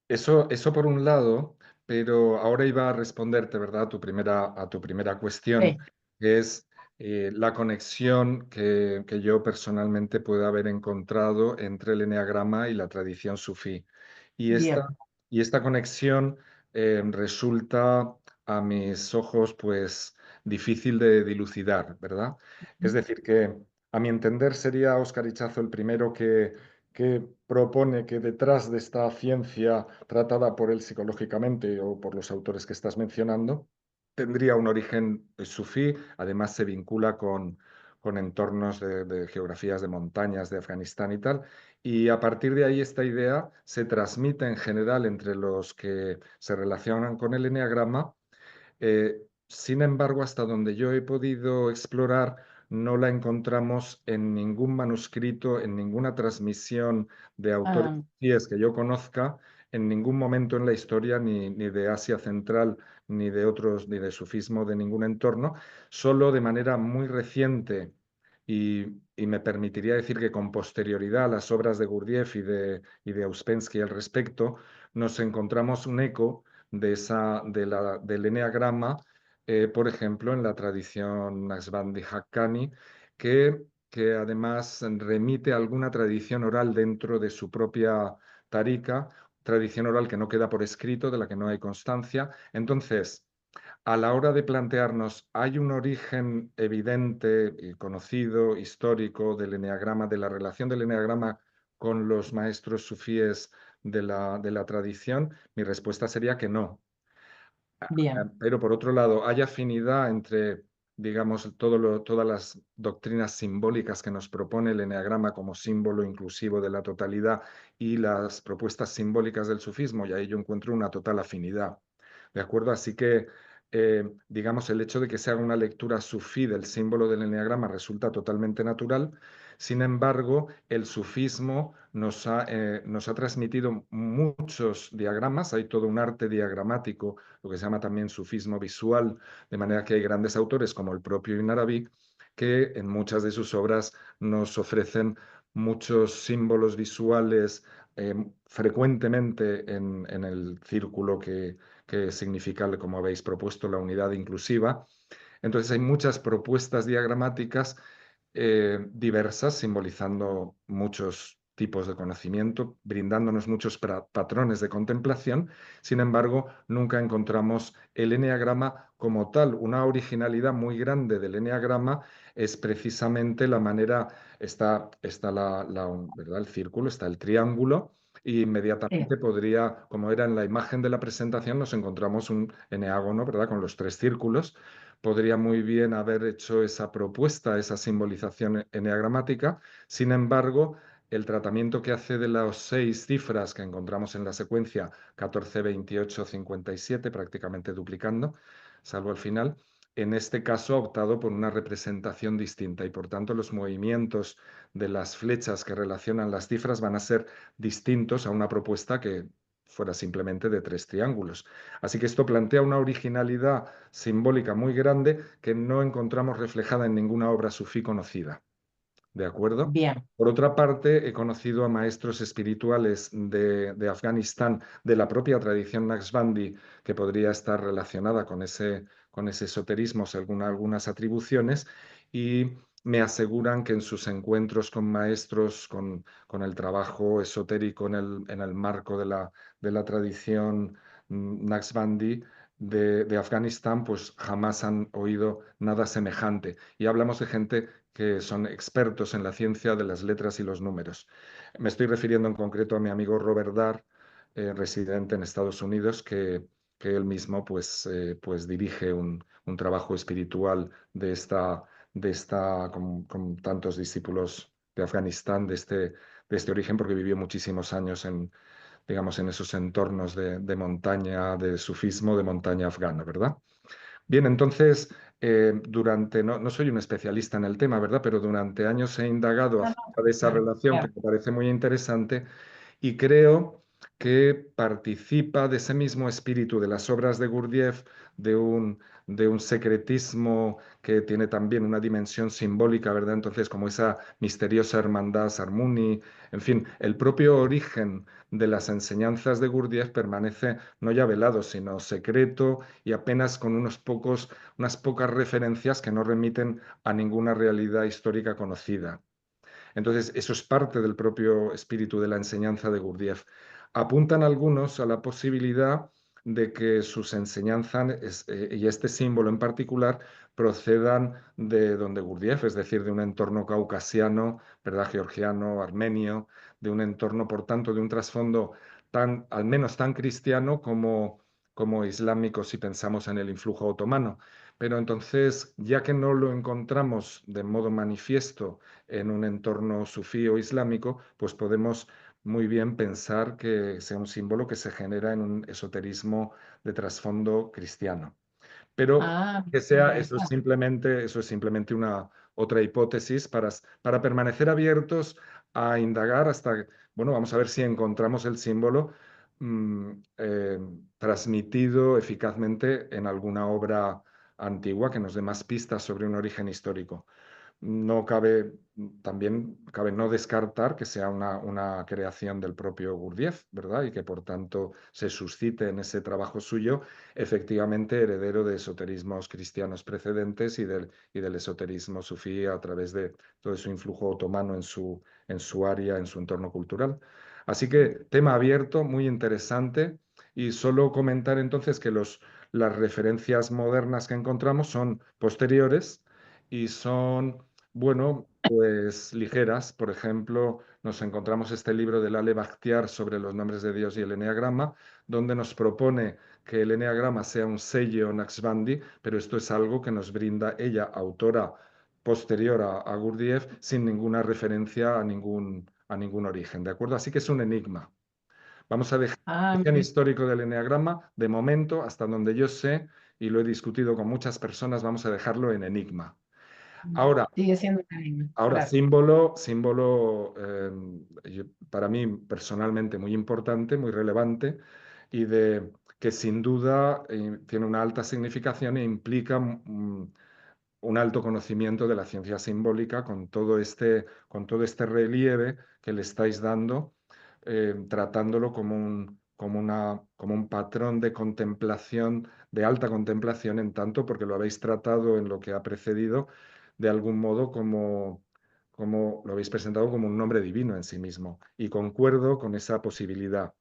Eso por un lado, pero ahora iba a responderte, ¿verdad?, a tu primera cuestión, Sí, que es la conexión que yo personalmente puedo haber encontrado entre el eneagrama y la tradición sufí. Y esta, bien. y esta conexión resulta a mis ojos, pues, difícil de dilucidar, ¿verdad? Es decir, que a mi entender sería Óscar Ichazo el primero que propone que detrás de esta ciencia tratada por él psicológicamente o por los autores que estás mencionando, tendría un origen sufí, además se vincula con entornos de geografías de montañas de Afganistán y tal, y a partir de ahí esta idea se transmite en general entre los que se relacionan con el eneagrama. Sin embargo, hasta donde yo he podido explorar, no la encontramos en ningún manuscrito, en ninguna transmisión de autores Ah, sufíes que yo conozca, en ningún momento en la historia, ni de Asia Central, ni de otros, ni de sufismo de ningún entorno, solo de manera muy reciente, y me permitiría decir que con posterioridad a las obras de Gurdjieff y de Ouspensky al respecto, nos encontramos un eco del eneagrama, por ejemplo, en la tradición Naqshbandi Haqqani, que además remite a alguna tradición oral dentro de su propia tarika, tradición oral que no queda por escrito, de la que no hay constancia. Entonces, a la hora de plantearnos, ¿hay un origen evidente y conocido, histórico del eneagrama, de la relación del eneagrama con los maestros sufíes de la tradición? Mi respuesta sería que no. Bien, Pero por otro lado, ¿hay afinidad entre, digamos, todas las doctrinas simbólicas que nos propone el eneagrama como símbolo inclusivo de la totalidad y las propuestas simbólicas del sufismo? Y ahí yo encuentro una total afinidad. ¿De acuerdo? Así que, digamos, el hecho de que se haga una lectura sufí del símbolo del eneagrama resulta totalmente natural. Sin embargo, el sufismo nos ha transmitido muchos diagramas, hay todo un arte diagramático, lo que se llama también sufismo visual, de manera que hay grandes autores como el propio Ibn Arabi, que en muchas de sus obras nos ofrecen muchos símbolos visuales frecuentemente en el círculo que significa, como habéis propuesto, la unidad inclusiva. Entonces hay muchas propuestas diagramáticas diversas, simbolizando muchos tipos de conocimiento, brindándonos muchos patrones de contemplación. Sin embargo, nunca encontramos el eneagrama como tal. Una originalidad muy grande del eneagrama es precisamente la manera, está ¿verdad? El círculo, está el triángulo, y sí, inmediatamente podría, como era en la imagen de la presentación, nos encontramos un eneágono, ¿verdad? Con los tres círculos. Podría muy bien haber hecho esa propuesta, esa simbolización eneagramática. Sin embargo, el tratamiento que hace de las 6 cifras que encontramos en la secuencia 14, 28, 57, prácticamente duplicando, salvo al final, en este caso ha optado por una representación distinta y por tanto los movimientos de las flechas que relacionan las cifras van a ser distintos a una propuesta que fuera simplemente de 3 triángulos. Así que esto plantea una originalidad simbólica muy grande que no encontramos reflejada en ninguna obra sufí conocida. ¿De acuerdo? bien. Por otra parte, he conocido a maestros espirituales de Afganistán, de la propia tradición Naqshbandi, que podría estar relacionada con ese esoterismo según algunas atribuciones, y me aseguran que en sus encuentros con maestros, con el trabajo esotérico en el marco de la tradición Naqshbandi de Afganistán, pues jamás han oído nada semejante. Y hablamos de gente que son expertos en la ciencia de las letras y los números. Me estoy refiriendo en concreto a mi amigo Robert Darr, residente en Estados Unidos, que él mismo pues dirige un trabajo espiritual con tantos discípulos de Afganistán, de este origen, porque vivió muchísimos años digamos, en esos entornos de montaña, de sufismo, de montaña afgana, ¿verdad? Bien, entonces, no soy un especialista en el tema, ¿verdad? Pero durante años he indagado No, acerca no, de esa claro, relación que claro. me parece muy interesante y creo que participa de ese mismo espíritu de las obras de Gurdjieff, de un secretismo que tiene también una dimensión simbólica, ¿verdad? Entonces, como esa misteriosa hermandad Sarmuni, en fin, el propio origen de las enseñanzas de Gurdjieff permanece no ya velado, sino secreto y apenas con unas pocas referencias que no remiten a ninguna realidad histórica conocida. Entonces, eso es parte del propio espíritu de la enseñanza de Gurdjieff. Apuntan algunos a la posibilidad de que sus enseñanzas, y este símbolo en particular, procedan de donde Gurdjieff, es decir, de un entorno caucasiano, ¿verdad? Georgiano, armenio, de un entorno, por tanto, de un trasfondo al menos tan cristiano como islámico si pensamos en el influjo otomano. Pero entonces, ya que no lo encontramos de modo manifiesto en un entorno sufí o islámico, pues podemos muy bien pensar que sea un símbolo que se genera en un esoterismo de trasfondo cristiano. Pero Ah, que sea, interesante. eso es simplemente una otra hipótesis para permanecer abiertos a indagar hasta, bueno, vamos a ver si encontramos el símbolo mm, eh, transmitido eficazmente en alguna obra antigua que nos dé más pistas sobre un origen histórico. también cabe no descartar que sea una creación del propio Gurdjieff, ¿verdad? Y que por tanto se suscite en ese trabajo suyo, efectivamente heredero de esoterismos cristianos precedentes y del esoterismo sufí a través de todo su influjo otomano en su área, en su entorno cultural. Así que tema abierto, muy interesante, y solo comentar entonces que las referencias modernas que encontramos son posteriores y son, bueno, pues ligeras. Por ejemplo, nos encontramos este libro de Lale Bakhtiar sobre los nombres de Dios y el eneagrama, donde nos propone que el eneagrama sea un sello Naqshbandi, pero esto es algo que nos brinda ella, autora posterior a Gurdjieff, sin ninguna referencia a ningún origen, ¿de acuerdo? Así que es un enigma. Vamos a dejar Ah, el origen histórico del eneagrama, de momento, hasta donde yo sé, y lo he discutido con muchas personas, vamos a dejarlo en enigma. Ahora, sigue siendo un enigma, claro. símbolo para mí personalmente muy importante, muy relevante, y que sin duda tiene una alta significación e implica un alto conocimiento de la ciencia simbólica con todo este relieve que le estáis dando, tratándolo como un patrón de contemplación, de alta contemplación, en tanto porque lo habéis tratado en lo que ha precedido de algún modo como lo habéis presentado como un nombre divino en sí mismo. Y concuerdo con esa posibilidad.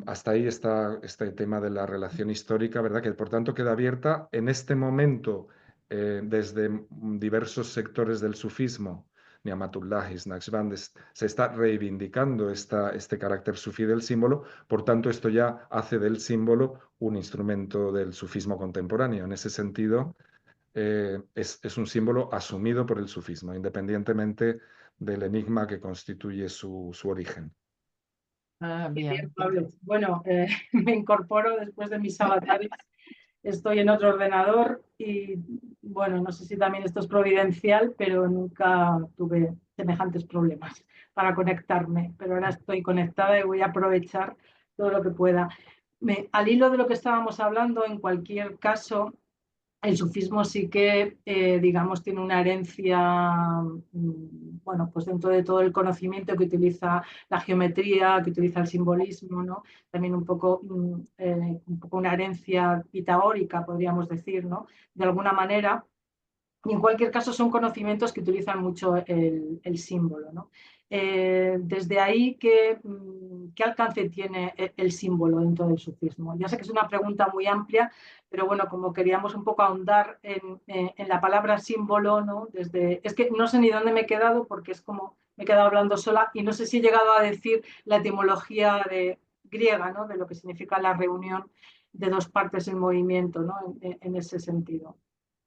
Hasta ahí está este tema de la relación histórica, ¿verdad? Que por tanto queda abierta en este momento desde diversos sectores del sufismo, Niamatullahis, Naqshbandis, se está reivindicando este carácter sufí del símbolo, por tanto esto ya hace del símbolo un instrumento del sufismo contemporáneo. En ese sentido, es un símbolo asumido por el sufismo, independientemente del enigma que constituye su origen. Ah, Bien, bien. Pablo. Bueno, me incorporo después de mis avatares. Estoy en otro ordenador y, bueno, no sé si también esto es providencial, pero nunca tuve semejantes problemas para conectarme. Pero ahora estoy conectada y voy a aprovechar todo lo que pueda. Al hilo de lo que estábamos hablando, en cualquier caso, el sufismo sí que, digamos, tiene una herencia, bueno, pues dentro de todo el conocimiento que utiliza la geometría, que utiliza el simbolismo, ¿no? También un poco una herencia pitagórica, podríamos decir, ¿no? De alguna manera. Y en cualquier caso son conocimientos que utilizan mucho el símbolo, ¿no? Desde ahí, ¿qué alcance tiene el símbolo dentro del sufismo? Ya sé que es una pregunta muy amplia, pero bueno, como queríamos un poco ahondar en la palabra símbolo, ¿no? Es que no sé ni dónde me he quedado porque es como me he quedado hablando sola y no sé si he llegado a decir la etimología griega, ¿no? De lo que significa la reunión de dos partes en movimiento, ¿no? En ese sentido.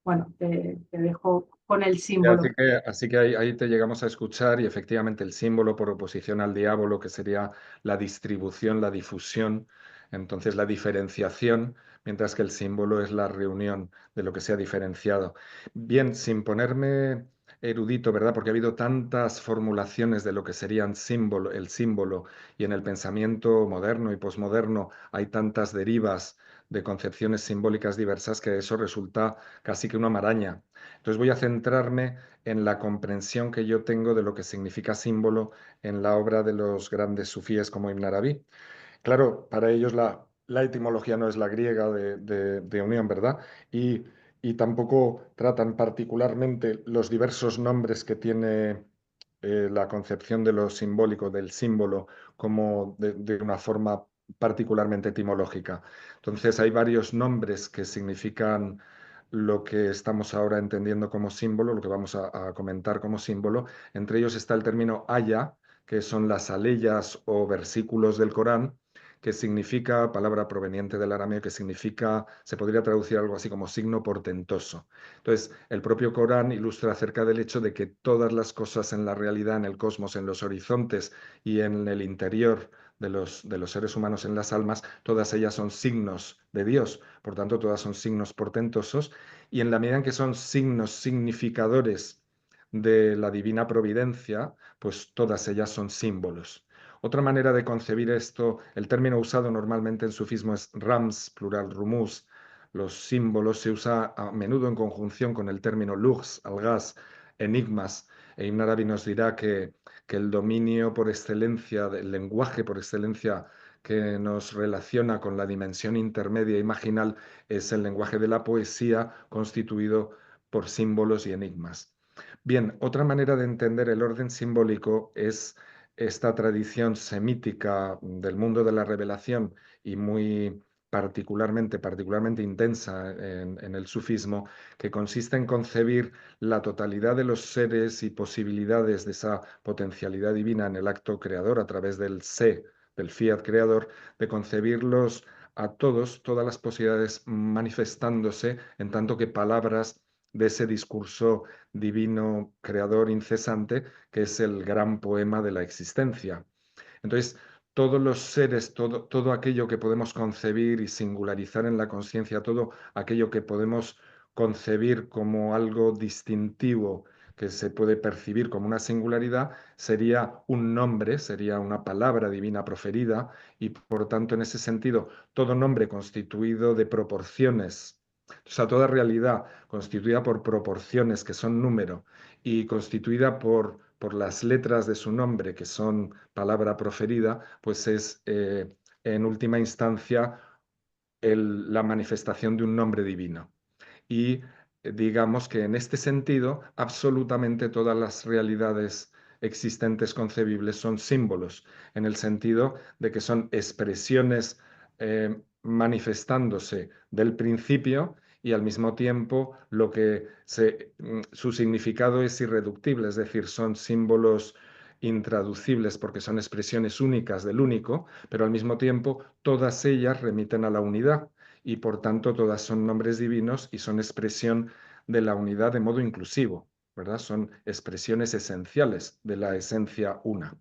Bueno, te dejo con el símbolo. Así que ahí te llegamos a escuchar y efectivamente el símbolo por oposición al diablo, que sería la distribución, la difusión, entonces la diferenciación, mientras que el símbolo es la reunión de lo que se ha diferenciado. Bien, sin ponerme erudito, ¿verdad? Porque ha habido tantas formulaciones de lo que serían el símbolo, y en el pensamiento moderno y posmoderno hay tantas derivas de concepciones simbólicas diversas que eso resulta casi que una maraña. Entonces voy a centrarme en la comprensión que yo tengo de lo que significa símbolo en la obra de los grandes sufíes como Ibn Arabi. Claro, para ellos la etimología no es la griega de unión, ¿verdad? Y tampoco tratan particularmente los diversos nombres que tiene la concepción de lo simbólico, del símbolo, como de una forma particularmente etimológica. Entonces hay varios nombres que significan lo que estamos ahora entendiendo como símbolo, lo que vamos a comentar como símbolo. Entre ellos está el término aya, que son las aleyas o versículos del Corán, que significa, palabra proveniente del arameo, que significa, se podría traducir algo así como signo portentoso. Entonces, el propio Corán ilustra acerca del hecho de que todas las cosas en la realidad, en el cosmos, en los horizontes y en el interior de los seres humanos, en las almas, todas ellas son signos de Dios. Por tanto, todas son signos portentosos, y en la medida en que son signos significadores de la divina providencia, pues todas ellas son símbolos. Otra manera de concebir esto, el término usado normalmente en sufismo es rams, plural rumús, los símbolos, se usa a menudo en conjunción con el término lughs, algas, enigmas. E Ibn Arabi nos dirá que el dominio por excelencia, el lenguaje por excelencia que nos relaciona con la dimensión intermedia y imaginal es el lenguaje de la poesía constituido por símbolos y enigmas. Bien, otra manera de entender el orden simbólico es esta tradición semítica del mundo de la revelación y muy particularmente intensa en el sufismo, que consiste en concebir la totalidad de los seres y posibilidades de esa potencialidad divina en el acto creador a través del sé, del fiat creador, de concebirlos a todos, todas las posibilidades manifestándose en tanto que palabras de ese discurso divino creador incesante que es el gran poema de la existencia. Entonces, todos los seres, todo aquello que podemos concebir y singularizar en la conciencia, todo aquello que podemos concebir como algo distintivo, que se puede percibir como una singularidad, sería un nombre, sería una palabra divina proferida, y por tanto, en ese sentido, todo nombre constituido de proporciones, o sea, toda realidad constituida por proporciones que son número y constituida por las letras de su nombre, que son palabra proferida, pues es en última instancia la manifestación de un nombre divino. Y digamos que en este sentido, absolutamente todas las realidades existentes concebibles son símbolos, en el sentido de que son expresiones manifestándose del principio y al mismo tiempo su significado es irreductible, es decir, son símbolos intraducibles porque son expresiones únicas del único, pero al mismo tiempo todas ellas remiten a la unidad y por tanto todas son nombres divinos y son expresión de la unidad de modo inclusivo, ¿verdad? Son expresiones esenciales de la esencia una.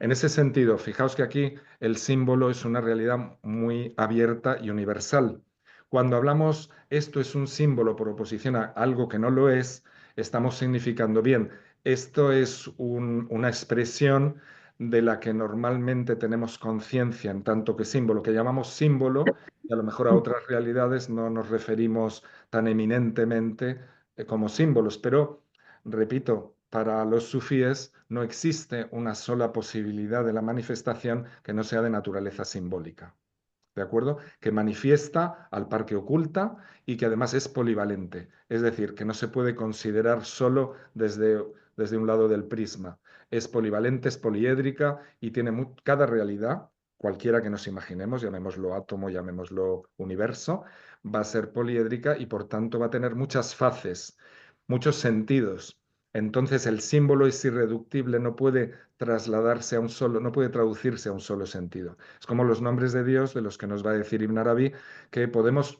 En ese sentido, fijaos que aquí el símbolo es una realidad muy abierta y universal. Cuando hablamos esto es un símbolo por oposición a algo que no lo es, estamos significando bien, esto es una expresión de la que normalmente tenemos conciencia en tanto que símbolo, que llamamos símbolo, y a lo mejor a otras realidades no nos referimos tan eminentemente como símbolos, pero repito, para los sufíes no existe una sola posibilidad de la manifestación que no sea de naturaleza simbólica. ¿De acuerdo? Que manifiesta al par que oculta y que además es polivalente. Es decir, que no se puede considerar solo desde un lado del prisma. Es polivalente, es poliédrica y tiene cada realidad, cualquiera que nos imaginemos, llamémoslo átomo, llamémoslo universo, va a ser poliédrica y por tanto va a tener muchas faces, muchos sentidos. Entonces el símbolo es irreductible, no puede trasladarse a un solo, no puede traducirse a un solo sentido. Es como los nombres de Dios, de los que nos va a decir Ibn Arabi, que podemos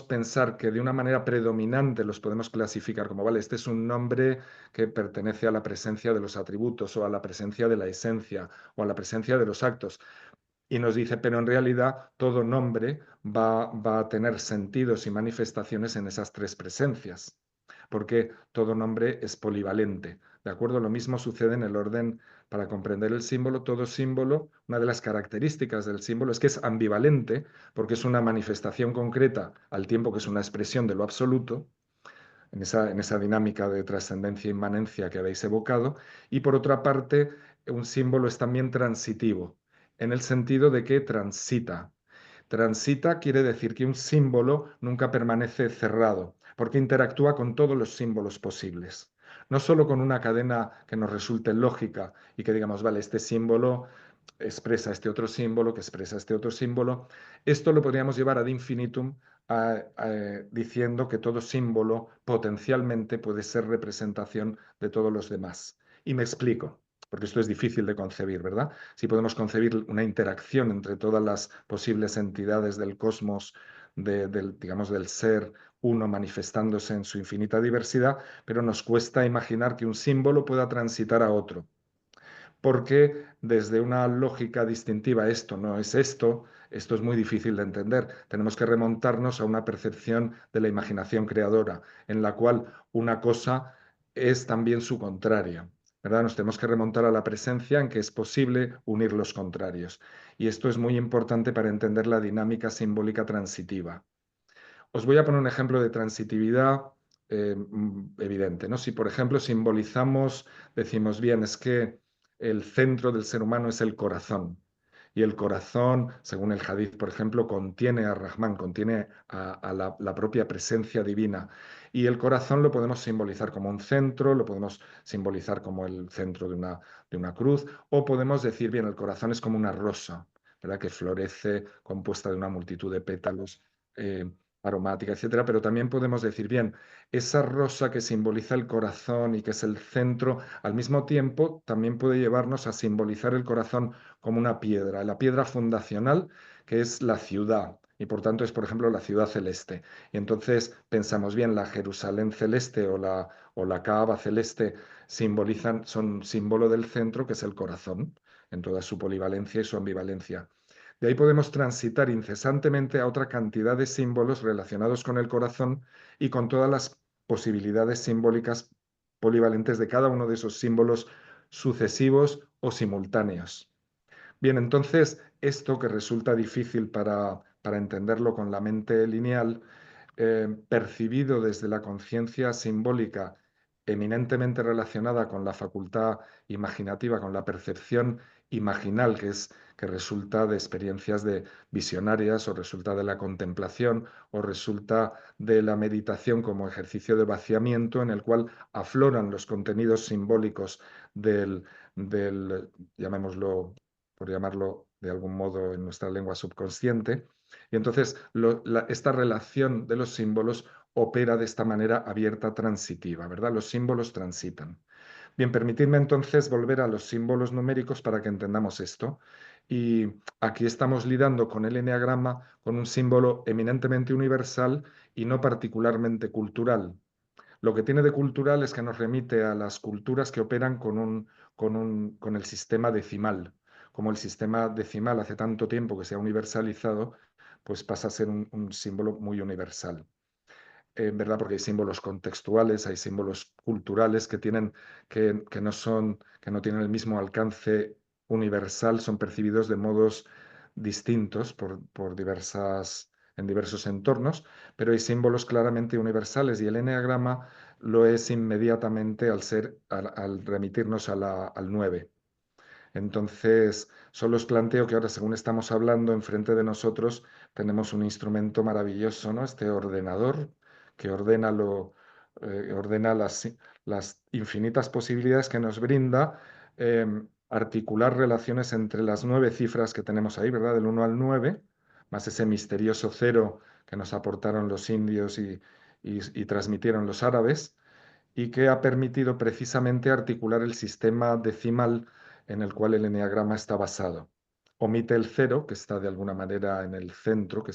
pensar que de una manera predominante los podemos clasificar como, vale, este es un nombre que pertenece a la presencia de los atributos o a la presencia de la esencia o a la presencia de los actos. Y nos dice, pero en realidad todo nombre va a tener sentidos y manifestaciones en esas tres presencias, porque todo nombre es polivalente. ¿De acuerdo? Lo mismo sucede en el orden para comprender el símbolo. Todo símbolo, una de las características del símbolo es que es ambivalente, porque es una manifestación concreta al tiempo que es una expresión de lo absoluto, en esa dinámica de trascendencia e inmanencia que habéis evocado. Y por otra parte, un símbolo es también transitivo, en el sentido de que transita. Transita quiere decir que un símbolo nunca permanece cerrado, porque interactúa con todos los símbolos posibles. No solo con una cadena que nos resulte lógica y que digamos, vale, este símbolo expresa este otro símbolo, que expresa este otro símbolo. Esto lo podríamos llevar ad infinitum diciendo que todo símbolo potencialmente puede ser representación de todos los demás. Y me explico, porque esto es difícil de concebir, ¿verdad? Si podemos concebir una interacción entre todas las posibles entidades del cosmos, digamos, del ser uno manifestándose en su infinita diversidad, pero nos cuesta imaginar que un símbolo pueda transitar a otro, porque desde una lógica distintiva esto no es esto es muy difícil de entender. Tenemos que remontarnos a una percepción de la imaginación creadora, en la cual una cosa es también su contraria, ¿verdad? Nos tenemos que remontar a la presencia en que es posible unir los contrarios. Y esto es muy importante para entender la dinámica simbólica transitiva. os voy a poner un ejemplo de transitividad evidente, ¿no? Si, por ejemplo, simbolizamos, decimos bien, es que el centro del ser humano es el corazón. Y el corazón, según el Hadith, por ejemplo, contiene a Rahman, contiene a la propia presencia divina. Y el corazón lo podemos simbolizar como un centro, lo podemos simbolizar como el centro de una cruz, o podemos decir, bien, el corazón es como una rosa, ¿verdad? Que florece compuesta de una multitud de pétalos aromática, etcétera. Pero también podemos decir, bien, esa rosa que simboliza el corazón y que es el centro, al mismo tiempo también puede llevarnos a simbolizar el corazón como una piedra, la piedra fundacional que es la ciudad. Y por tanto es, por ejemplo, la ciudad celeste. Y entonces pensamos bien, la Jerusalén celeste o la Kaaba celeste son símbolo del centro, que es el corazón, en toda su polivalencia y su ambivalencia. De ahí podemos transitar incesantemente a otra cantidad de símbolos relacionados con el corazón y con todas las posibilidades simbólicas polivalentes de cada uno de esos símbolos sucesivos o simultáneos. Bien, entonces, esto que resulta difícil para entenderlo con la mente lineal, percibido desde la conciencia simbólica eminentemente relacionada con la facultad imaginativa, con la percepción imaginal, que resulta de experiencias visionarias o resulta de la contemplación o resulta de la meditación como ejercicio de vaciamiento en el cual afloran los contenidos simbólicos del llamémoslo, por llamarlo de algún modo en nuestra lengua subconsciente. Y entonces esta relación de los símbolos opera de esta manera abierta transitiva, ¿verdad? Los símbolos transitan. Bien, permitidme entonces volver a los símbolos numéricos para que entendamos esto. Y aquí estamos lidando con el eneagrama, con un símbolo eminentemente universal y no particularmente cultural. Lo que tiene de cultural es que nos remite a las culturas que operan con el sistema decimal. Como el sistema decimal hace tanto tiempo que se ha universalizado, pues pasa a ser un símbolo muy universal. ¿Verdad? Porque hay símbolos contextuales, hay símbolos culturales que no tienen el mismo alcance universal, son percibidos de modos distintos en diversos entornos, pero hay símbolos claramente universales y el eneagrama lo es inmediatamente al remitirnos al 9. Entonces, solo os planteo que ahora, según estamos hablando, enfrente de nosotros tenemos un instrumento maravilloso, ¿no? Este ordenador que ordena las infinitas posibilidades que nos brinda articular relaciones entre las 9 cifras que tenemos ahí, ¿verdad? Del 1 al 9, más ese misterioso 0 que nos aportaron los indios y transmitieron los árabes y que ha permitido precisamente articular el sistema decimal en el cual el eneagrama está basado. Omite el 0, que está de alguna manera en el centro, que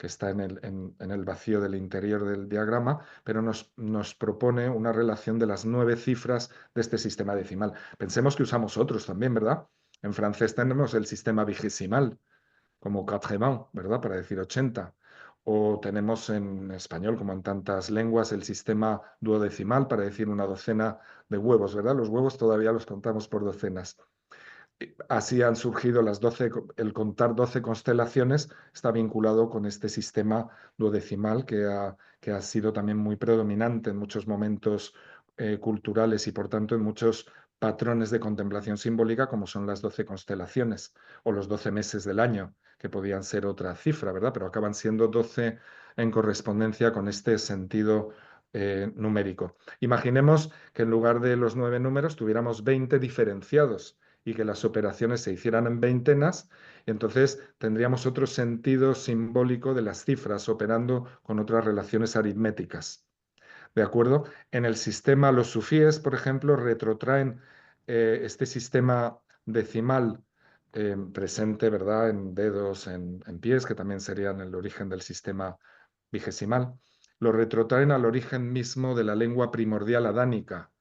está en el vacío del interior del diagrama, pero nos propone una relación de las 9 cifras de este sistema decimal. Pensemos que usamos otros también, ¿verdad? En francés tenemos el sistema vigesimal, como quatre-vingts, ¿verdad? Para decir 80. O tenemos en español, como en tantas lenguas, el sistema duodecimal para decir una docena de huevos, ¿verdad? Los huevos todavía los contamos por docenas. Así han surgido el contar 12 constelaciones está vinculado con este sistema duodecimal que ha sido también muy predominante en muchos momentos culturales y por tanto en muchos patrones de contemplación simbólica como son las 12 constelaciones o los 12 meses del año, que podían ser otra cifra, ¿verdad? Pero acaban siendo 12 en correspondencia con este sentido numérico. Imaginemos que en lugar de los 9 números tuviéramos 20 diferenciados y que las operaciones se hicieran en veintenas, y entonces tendríamos otro sentido simbólico de las cifras operando con otras relaciones aritméticas. ¿De acuerdo? En el sistema, los sufíes, por ejemplo, retrotraen este sistema decimal presente, ¿verdad?, en dedos, en pies, que también serían el origen del sistema vigesimal, lo retrotraen al origen mismo de la lengua primordial adánica.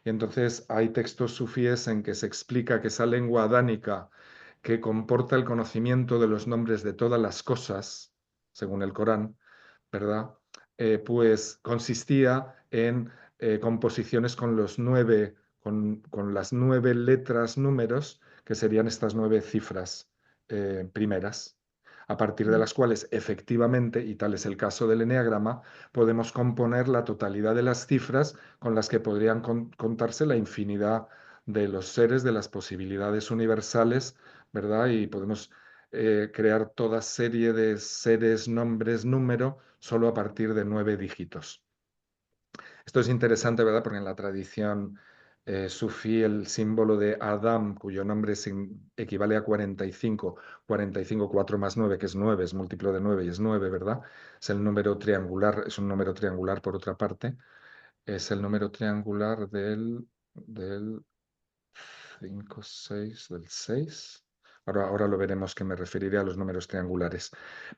Y entonces hay textos sufíes en que se explica que esa lengua adánica que comporta el conocimiento de los nombres de todas las cosas, según el Corán, ¿verdad? Pues consistía en composiciones con las 9 letras, números, que serían estas 9 cifras primeras. a partir de las cuales efectivamente, y tal es el caso del eneagrama, podemos componer la totalidad de las cifras con las que podrían contarse la infinidad de los seres, de las posibilidades universales, ¿verdad? Y podemos crear toda serie de seres, nombres, número, solo a partir de 9 dígitos. Esto es interesante, ¿verdad? Porque en la tradición sufí el símbolo de Adam, cuyo nombre equivale a 45, 45, 4 más 9, que es 9, es múltiplo de 9 y es 9, ¿verdad? Es el número triangular, es un número triangular por otra parte, es el número triangular del 5, 6, del 6. Ahora lo veremos, que me referiré a los números triangulares.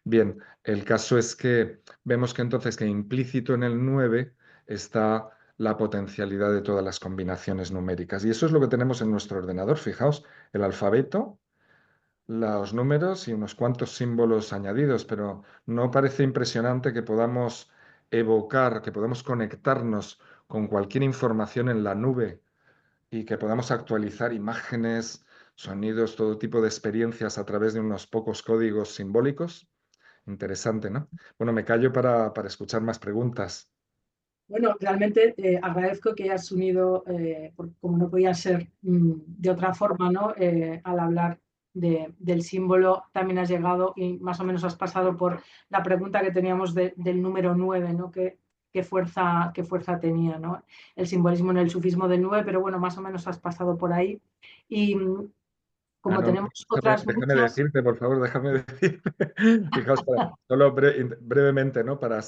Bien, el caso es que vemos que entonces que implícito en el 9 está la potencialidad de todas las combinaciones numéricas. Y eso es lo que tenemos en nuestro ordenador. Fijaos, el alfabeto, los números y unos cuantos símbolos añadidos, pero ¿no parece impresionante que podamos evocar, que podamos conectarnos con cualquier información en la nube y que podamos actualizar imágenes, sonidos, todo tipo de experiencias a través de unos pocos códigos simbólicos? Interesante, ¿no? Bueno, me callo para escuchar más preguntas. Bueno, realmente agradezco que hayas unido, porque como no podía ser de otra forma, ¿no? Al hablar del símbolo, también has llegado y más o menos has pasado por la pregunta que teníamos del número 9, ¿no? ¿Qué fuerza tenía, ¿no? El simbolismo en el sufismo del 9, pero bueno, más o menos has pasado por ahí. Y como No, tenemos otras déjame muchas... decirte, por favor, déjame decirte. Fijaos, solo brevemente, ¿no? Para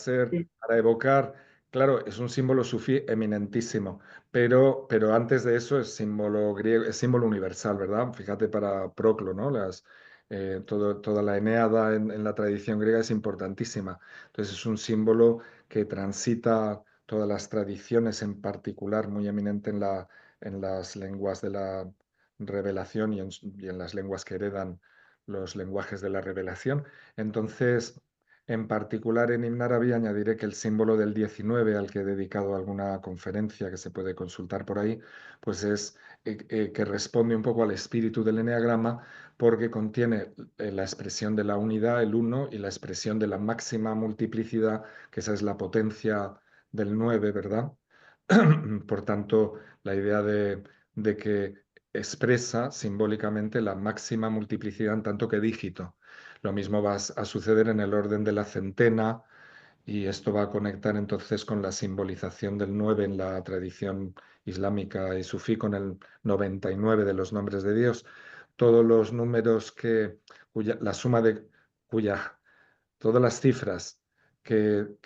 evocar, claro, es un símbolo sufí eminentísimo, pero antes de eso es símbolo griego, es símbolo universal, ¿verdad? Fíjate para Proclo, ¿no? Toda la Eneada en la tradición griega es importantísima. Entonces es un símbolo que transita todas las tradiciones, en particular muy eminente en las lenguas de la revelación y en las lenguas que heredan los lenguajes de la revelación. Entonces, en particular en Ibn Arabi añadiré que el símbolo del 19, al que he dedicado alguna conferencia que se puede consultar por ahí, pues es que responde un poco al espíritu del eneagrama, porque contiene la expresión de la unidad, el uno, y la expresión de la máxima multiplicidad, que esa es la potencia del 9, ¿verdad? Por tanto, la idea de que expresa simbólicamente la máxima multiplicidad en tanto que dígito. Lo mismo va a suceder en el orden de la centena, y esto va a conectar entonces con la simbolización del 9 en la tradición islámica y sufí, con el 99 de los nombres de Dios. Todos los números la suma de cuya todas las cifras que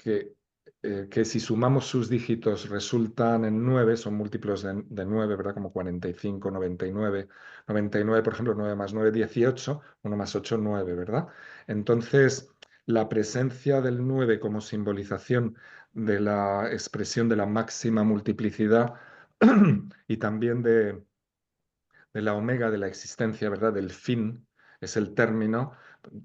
si sumamos sus dígitos resultan en 9, son múltiplos de 9, ¿verdad? Como 45, 99. 99, por ejemplo, 9 más 9, 18, 1 más 8, 9, ¿verdad? Entonces, la presencia del 9 como simbolización de la expresión de la máxima multiplicidad y también de la omega de la existencia, ¿verdad? Del fin, es el término.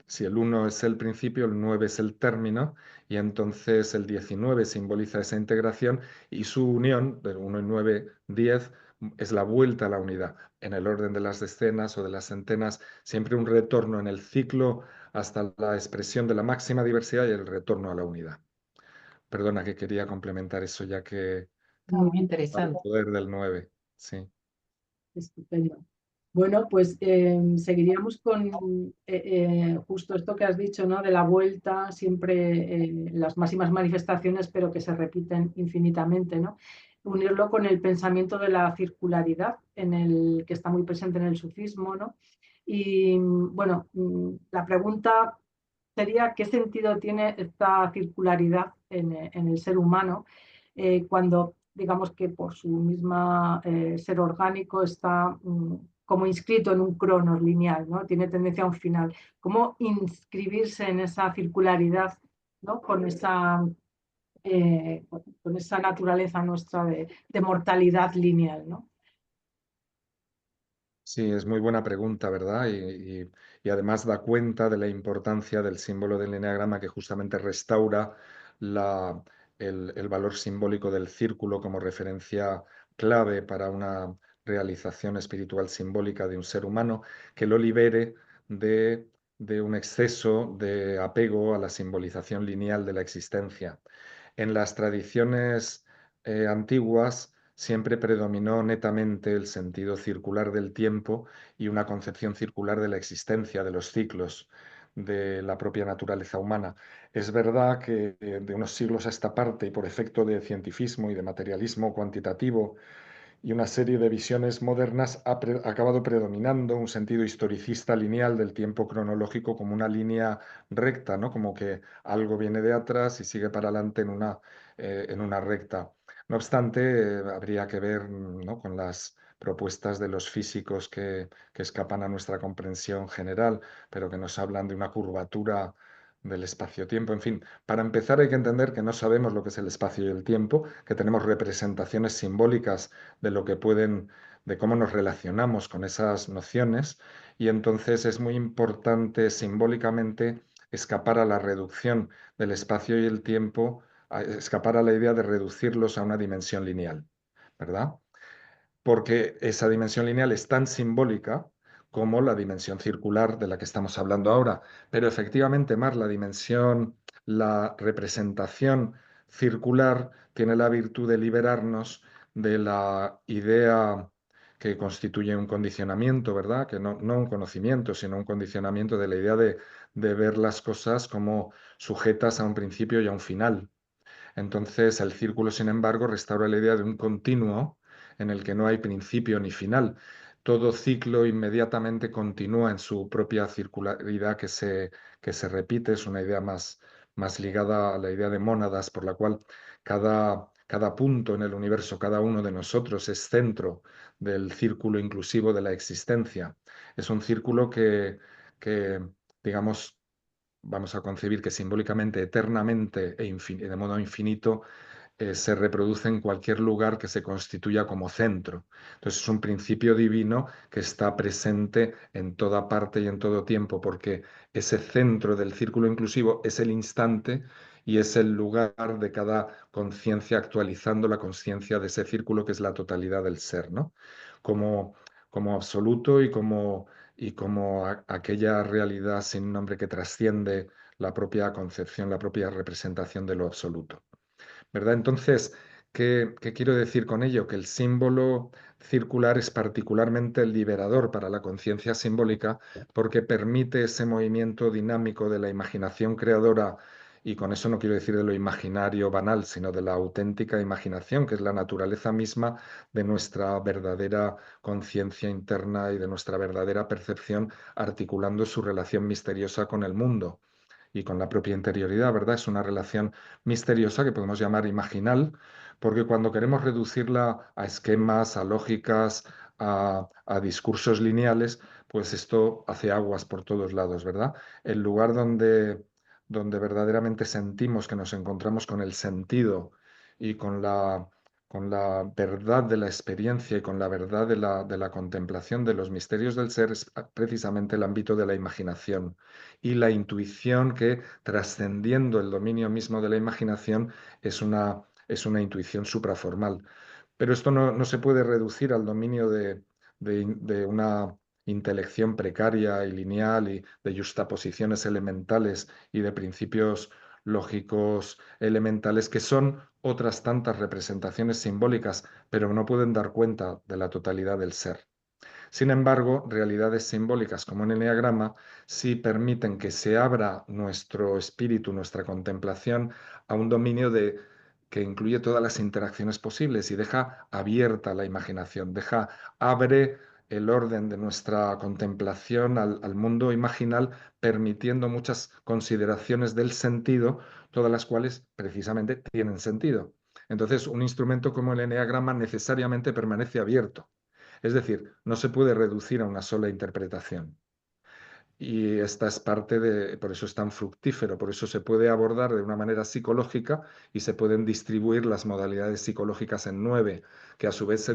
Si el 1 es el principio, el 9 es el término, y entonces el 19 simboliza esa integración, y su unión, del 1 y 9, 10, es la vuelta a la unidad. En el orden de las decenas o de las centenas, siempre un retorno en el ciclo hasta la expresión de la máxima diversidad y el retorno a la unidad. Perdona, que quería complementar eso, ya que Muy el interesante. poder del 9. Sí. Estupendo. Bueno, pues seguiríamos con justo esto que has dicho, ¿no? De la vuelta, siempre las máximas manifestaciones, pero que se repiten infinitamente, ¿no? Unirlo con el pensamiento de la circularidad, que está muy presente en el sufismo, ¿no? Y bueno, la pregunta sería: ¿qué sentido tiene esta circularidad en el ser humano cuando, digamos, que por su misma ser orgánico está como inscrito en un cronos lineal, ¿no? Tiene tendencia a un final? ¿Cómo inscribirse en esa circularidad, ¿no? Con esa naturaleza nuestra de mortalidad lineal, ¿no? Sí, es muy buena pregunta, ¿verdad? Y además da cuenta de la importancia del símbolo del eneagrama, que justamente restaura la, el valor simbólico del círculo como referencia clave para una realización espiritual simbólica de un ser humano, que lo libere de de un exceso de apego a la simbolización lineal de la existencia. En las tradiciones antiguas siempre predominó netamente el sentido circular del tiempo y una concepción circular de la existencia, de los ciclos, de la propia naturaleza humana. Es verdad que de unos siglos a esta parte, y por efecto de cientifismo y de materialismo cuantitativo, y una serie de visiones modernas ha acabado predominando un sentido historicista lineal del tiempo cronológico como una línea recta, ¿no? Como que algo viene de atrás y sigue para adelante en una recta. No obstante, habría que ver, ¿no?, con las propuestas de los físicos que escapan a nuestra comprensión general, pero que nos hablan de una curvatura del espacio-tiempo. En fin, para empezar hay que entender que no sabemos lo que es el espacio y el tiempo, que tenemos representaciones simbólicas de lo que pueden, de cómo nos relacionamos con esas nociones, y entonces es muy importante simbólicamente escapar a la reducción del espacio y el tiempo, escapar a la idea de reducirlos a una dimensión lineal, ¿verdad? Porque esa dimensión lineal es tan simbólica como la dimensión circular de la que estamos hablando ahora. Pero efectivamente, Mar, la representación circular tiene la virtud de liberarnos de la idea que constituye un condicionamiento, ¿verdad? Que no un conocimiento, sino un condicionamiento de la idea de ver las cosas como sujetas a un principio y a un final. Entonces, el círculo, sin embargo, restaura la idea de un continuo en el que no hay principio ni final. Todo ciclo inmediatamente continúa en su propia circularidad que se repite. Es una idea más ligada a la idea de mónadas, por la cual cada punto en el universo, cada uno de nosotros es centro del círculo inclusivo de la existencia. Es un círculo que digamos, vamos a concebir que simbólicamente, eternamente de modo infinito, se reproduce en cualquier lugar que se constituya como centro. Entonces es un principio divino que está presente en toda parte y en todo tiempo, porque ese centro del círculo inclusivo es el instante y es el lugar de cada conciencia, actualizando la conciencia de ese círculo que es la totalidad del ser, ¿no? Como absoluto y como aquella realidad sin nombre que trasciende la propia concepción, la propia representación de lo absoluto, ¿verdad? Entonces, ¿qué quiero decir con ello? Que el símbolo circular es particularmente liberador para la conciencia simbólica porque permite ese movimiento dinámico de la imaginación creadora, y con eso no quiero decir de lo imaginario banal, sino de la auténtica imaginación, que es la naturaleza misma de nuestra verdadera conciencia interna y de nuestra verdadera percepción, articulando su relación misteriosa con el mundo y con la propia interioridad, ¿verdad? Es una relación misteriosa que podemos llamar imaginal, porque cuando queremos reducirla a esquemas, a lógicas, a discursos lineales, pues esto hace aguas por todos lados, ¿verdad? El lugar donde verdaderamente sentimos que nos encontramos con el sentido y con la verdad de la experiencia y con la verdad de la contemplación de los misterios del ser es precisamente el ámbito de la imaginación y la intuición que, trascendiendo el dominio mismo de la imaginación, es una intuición supraformal. Pero esto no se puede reducir al dominio de una intelección precaria y lineal y de justaposiciones elementales y de principios lógicos elementales que son otras tantas representaciones simbólicas, pero no pueden dar cuenta de la totalidad del ser. Sin embargo, realidades simbólicas como en el eneagrama sí permiten que se abra nuestro espíritu, nuestra contemplación, a un dominio que incluye todas las interacciones posibles y deja abierta la imaginación, abre el orden de nuestra contemplación al mundo imaginal, permitiendo muchas consideraciones del sentido, todas las cuales precisamente tienen sentido. Entonces, un instrumento como el eneagrama necesariamente permanece abierto. Es decir, no se puede reducir a una sola interpretación. Y esta es por eso es tan fructífero, por eso se puede abordar de una manera psicológica y se pueden distribuir las modalidades psicológicas en 9, que a su vez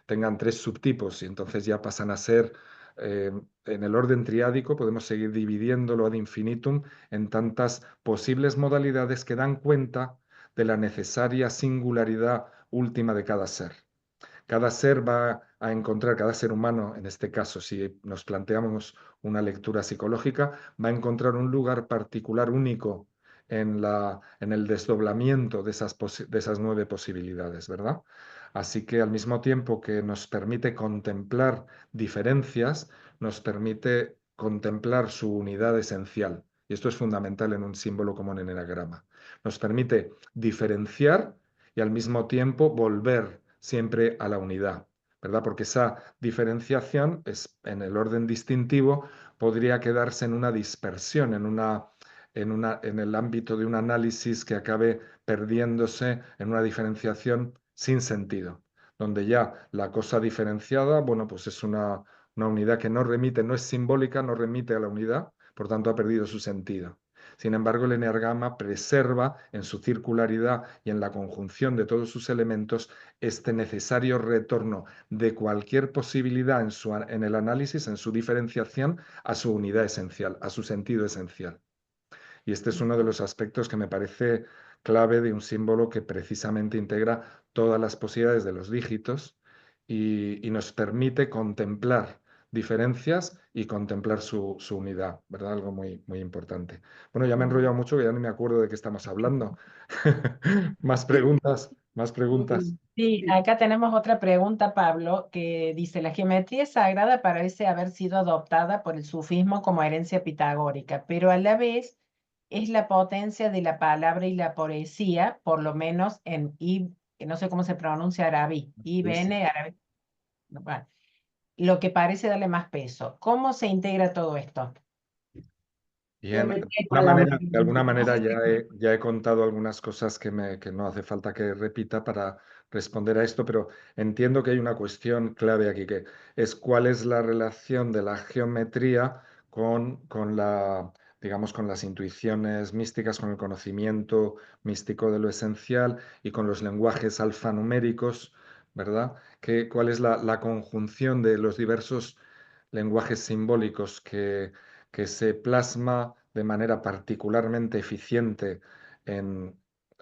tengan 3 subtipos y entonces ya pasan a ser, en el orden triádico, podemos seguir dividiéndolo ad infinitum en tantas posibles modalidades que dan cuenta de la necesaria singularidad última de cada ser. Cada ser va a encontrar, cada ser humano, en este caso, si nos planteamos una lectura psicológica, va a encontrar un lugar particular, único, en el desdoblamiento de esas 9 posibilidades, ¿verdad? Así que al mismo tiempo que nos permite contemplar diferencias, nos permite contemplar su unidad esencial. Y esto es fundamental en un símbolo como en el enagrama. Nos permite diferenciar y al mismo tiempo volver siempre a la unidad, ¿verdad? Porque esa diferenciación en el orden distintivo podría quedarse en una dispersión, en el ámbito de un análisis que acabe perdiéndose en una diferenciación sin sentido, donde ya la cosa diferenciada, bueno, pues es una unidad que no remite, no es simbólica, no remite a la unidad, por tanto ha perdido su sentido. Sin embargo, el eneagrama preserva en su circularidad y en la conjunción de todos sus elementos este necesario retorno de cualquier posibilidad en el análisis, en su diferenciación, a su unidad esencial, a su sentido esencial. Y este es uno de los aspectos que me parece clave de un símbolo que precisamente integra todas las posibilidades de los dígitos y nos permite contemplar diferencias y contemplar su unidad, ¿verdad? Algo muy, muy importante. Bueno, ya me he enrollado mucho, que ya ni me acuerdo de qué estamos hablando. Más preguntas, más preguntas. Sí, acá tenemos otra pregunta, Pablo, que dice, la geometría sagrada parece haber sido adoptada por el sufismo como herencia pitagórica, pero a la vez es la potencia de la palabra y la poesía, por lo menos que no sé cómo se pronuncia árabe, Sí, sí. árabe, bueno, lo que parece darle más peso. ¿Cómo se integra todo esto? Bien, Geometría con la de alguna manera música. ya he contado algunas cosas que no hace falta que repita para responder a esto, pero entiendo que hay una cuestión clave aquí, que es cuál es la relación de la geometría digamos, con las intuiciones místicas, con el conocimiento místico de lo esencial y con los lenguajes alfanuméricos, ¿verdad? ¿Cuál es la conjunción de los diversos lenguajes simbólicos que se plasma de manera particularmente eficiente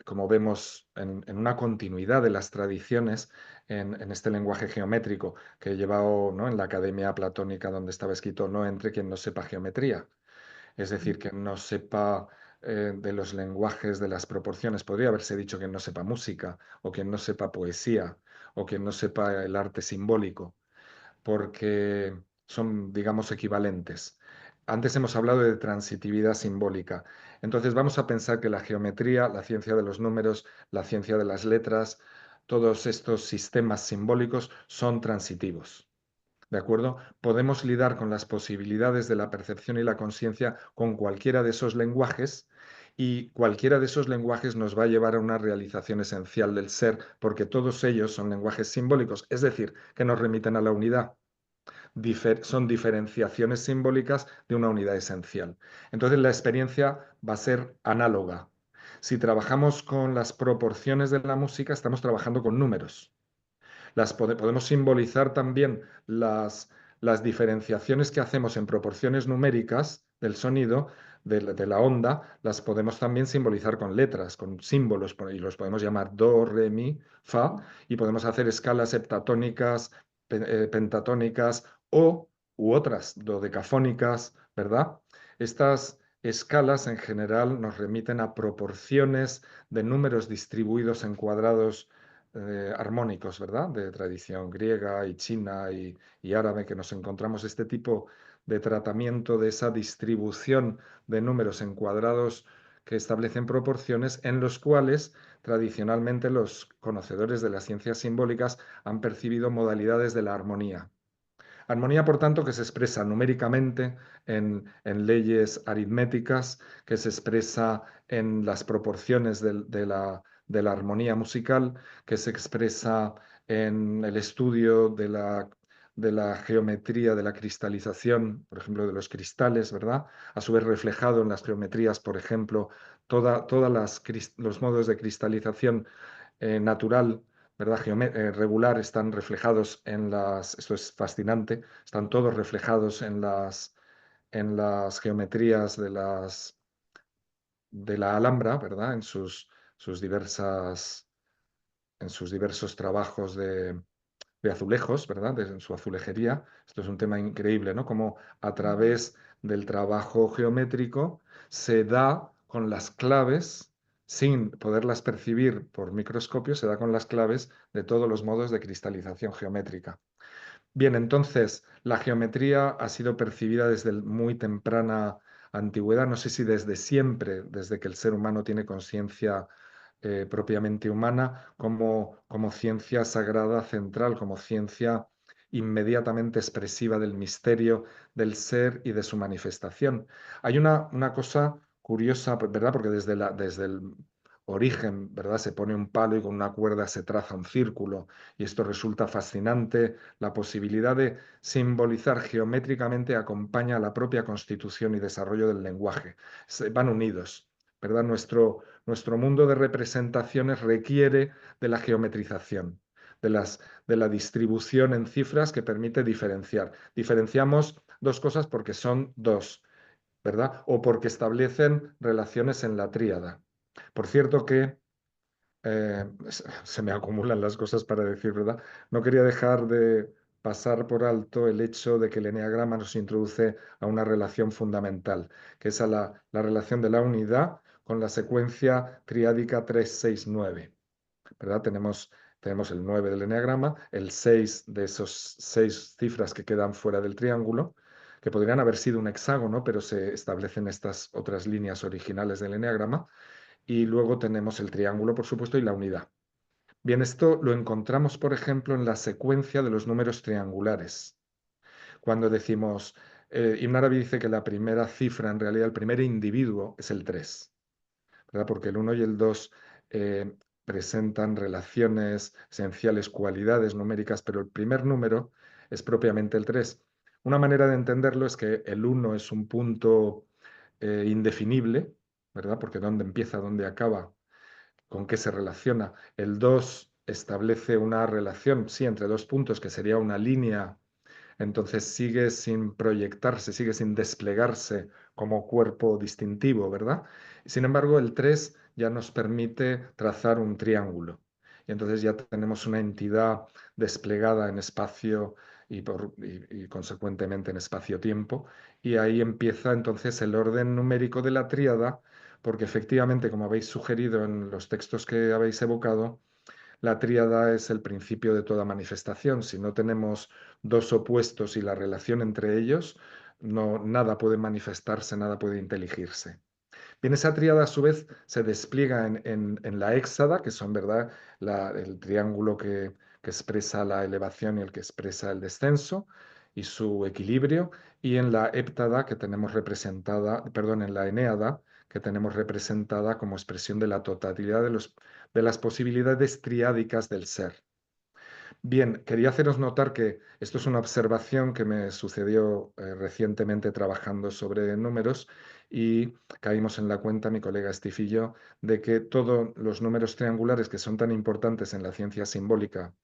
como vemos, en una continuidad de las tradiciones en este lenguaje geométrico que he llevado, ¿no?, en la Academia Platónica, donde estaba escrito: no entre quien no sepa geometría. Es decir, que no sepa de los lenguajes, de las proporciones. Podría haberse dicho quien no sepa música, o quien no sepa poesía, o quien no sepa el arte simbólico, porque son, digamos, equivalentes. Antes hemos hablado de transitividad simbólica. Entonces vamos a pensar que la geometría, la ciencia de los números, la ciencia de las letras, todos estos sistemas simbólicos son transitivos. ¿De acuerdo? Podemos lidar con las posibilidades de la percepción y la conciencia con cualquiera de esos lenguajes, y cualquiera de esos lenguajes nos va a llevar a una realización esencial del ser, porque todos ellos son lenguajes simbólicos, es decir, que nos remiten a la unidad. Son diferenciaciones simbólicas de una unidad esencial. Entonces la experiencia va a ser análoga. Si trabajamos con las proporciones de la música, estamos trabajando con números. Podemos simbolizar también las diferenciaciones que hacemos en proporciones numéricas del sonido, de la onda, las podemos también simbolizar con letras, con símbolos, y los podemos llamar do, re, mi, fa, y podemos hacer escalas heptatónicas, pentatónicas u otras dodecafónicas, ¿verdad? Estas escalas en general nos remiten a proporciones de números distribuidos en cuadrados armónicos, ¿verdad? De tradición griega y china y árabe, que nos encontramos este tipo de tratamiento de esa distribución de números en cuadrados que establecen proporciones, en los cuales tradicionalmente los conocedores de las ciencias simbólicas han percibido modalidades de la armonía. Armonía, por tanto, que se expresa numéricamente en leyes aritméticas, que se expresa en las proporciones de la armonía musical, que se expresa en el estudio de la geometría, de la cristalización, por ejemplo, de los cristales, ¿verdad? A su vez reflejado en las geometrías, por ejemplo, todos los modos de cristalización natural, ¿verdad? Regular, están reflejados esto es fascinante, están todos reflejados en las geometrías de la Alhambra, ¿verdad? En sus diversos trabajos de azulejos, ¿verdad? En su azulejería. Esto es un tema increíble, ¿no? Como a través del trabajo geométrico se da con las claves, sin poderlas percibir por microscopio, se da con las claves de todos los modos de cristalización geométrica. Bien, entonces, la geometría ha sido percibida desde muy temprana antigüedad, no sé si desde siempre, desde que el ser humano tiene conciencia propiamente humana, como ciencia sagrada central, como ciencia inmediatamente expresiva del misterio del ser y de su manifestación. Hay una cosa curiosa, ¿verdad? Porque desde el origen, ¿verdad? Se pone un palo y con una cuerda se traza un círculo, y esto resulta fascinante. La posibilidad de simbolizar geométricamente acompaña a la propia constitución y desarrollo del lenguaje. Van unidos, ¿verdad? Nuestro mundo de representaciones requiere de la geometrización, de la distribución en cifras que permite diferenciar. Diferenciamos dos cosas porque son dos, ¿verdad? O porque establecen relaciones en la tríada. Por cierto que se me acumulan las cosas para decir, ¿verdad? No quería dejar de pasar por alto el hecho de que el eneagrama nos introduce a una relación fundamental, que es a la relación de la unidad con la secuencia triádica 369, ¿verdad? Tenemos el 9 del eneagrama, el 6 de esos 6 cifras que quedan fuera del triángulo, que podrían haber sido un hexágono, pero se establecen estas otras líneas originales del eneagrama, y luego tenemos el triángulo, por supuesto, y la unidad. Bien, esto lo encontramos, por ejemplo, en la secuencia de los números triangulares. Cuando decimos, Ibn Arabi dice que la primera cifra, en realidad el primer individuo, es el 3, ¿verdad? Porque el 1 y el 2 presentan relaciones esenciales, cualidades numéricas, pero el primer número es propiamente el 3. Una manera de entenderlo es que el 1 es un punto indefinible, ¿verdad? Porque dónde empieza, dónde acaba, con qué se relaciona. El 2 establece una relación, sí, entre dos puntos, que sería una línea, entonces sigue sin proyectarse, sigue sin desplegarse como cuerpo distintivo, ¿verdad? Sin embargo, el 3 ya nos permite trazar un triángulo. Y entonces ya tenemos una entidad desplegada en espacio y consecuentemente en espacio-tiempo. Y ahí empieza entonces el orden numérico de la tríada, porque efectivamente, como habéis sugerido en los textos que habéis evocado, la tríada es el principio de toda manifestación. Si no tenemos dos opuestos y la relación entre ellos, nada puede manifestarse, nada puede inteligirse. Bien, esa tríada a su vez se despliega en la héxada, que son, ¿verdad?, el triángulo que expresa la elevación y el que expresa el descenso y su equilibrio, y en la héptada que tenemos representada, perdón, en la enéada, que tenemos representada como expresión de la totalidad de las posibilidades triádicas del ser. Bien, quería haceros notar que esto es una observación que me sucedió recientemente trabajando sobre números, y caímos en la cuenta, mi colega Steve y yo, de que todos los números triangulares que son tan importantes en la ciencia simbólica,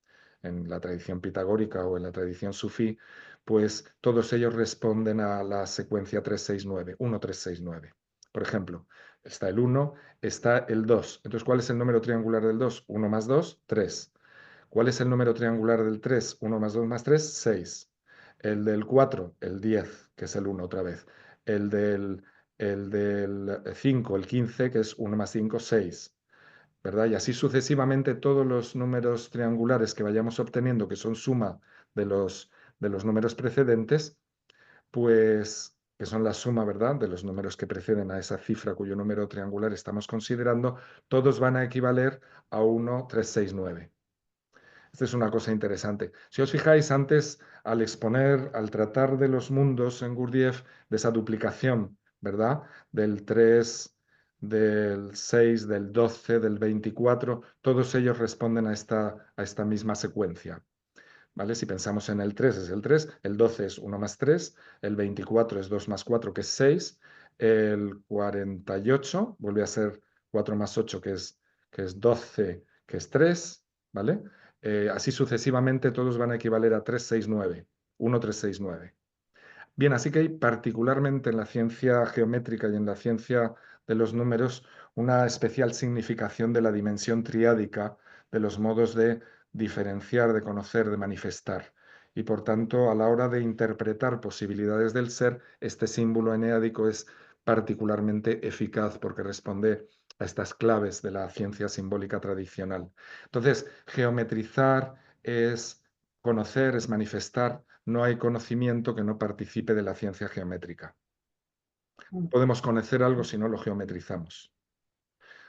en la tradición pitagórica o en la tradición sufí, pues todos ellos responden a la secuencia 369, 1369. Por ejemplo, está el 1, está el 2. Entonces, ¿cuál es el número triangular del 2? 1 más 2, 3. ¿Cuál es el número triangular del 3? 1 más 2 más 3, 6. El del 4, el 10, que es el 1 otra vez. El del 5, el 15, que es 1 más 5, 6. ¿Verdad? Y así sucesivamente todos los números triangulares que vayamos obteniendo, que son suma de los números precedentes, pues que son la suma, ¿verdad?, de los números que preceden a esa cifra cuyo número triangular estamos considerando, todos van a equivaler a 1, 3, 6, 9. Esta es una cosa interesante. Si os fijáis, antes, al exponer, al tratar de los mundos en Gurdjieff, de esa duplicación, ¿verdad?, del 3, del 6, del 12, del 24, todos ellos responden a esta misma secuencia. ¿Vale? Si pensamos en el 3 es el 3, el 12 es 1 más 3, el 24 es 2 más 4, que es 6, el 48 vuelve a ser 4 más 8, que es 12, que es 3, ¿vale? Así sucesivamente todos van a equivaler a 3, 6, 9, 1, 3, 6, 9. Bien, así que hay particularmente en la ciencia geométrica y en la ciencia de los números una especial significación de la dimensión triádica de los modos de diferenciar, de conocer, de manifestar. Y por tanto, a la hora de interpretar posibilidades del ser, este símbolo eneádico es particularmente eficaz porque responde a estas claves de la ciencia simbólica tradicional. Entonces, geometrizar es conocer, es manifestar. No hay conocimiento que no participe de la ciencia geométrica. Podemos conocer algo si no lo geometrizamos.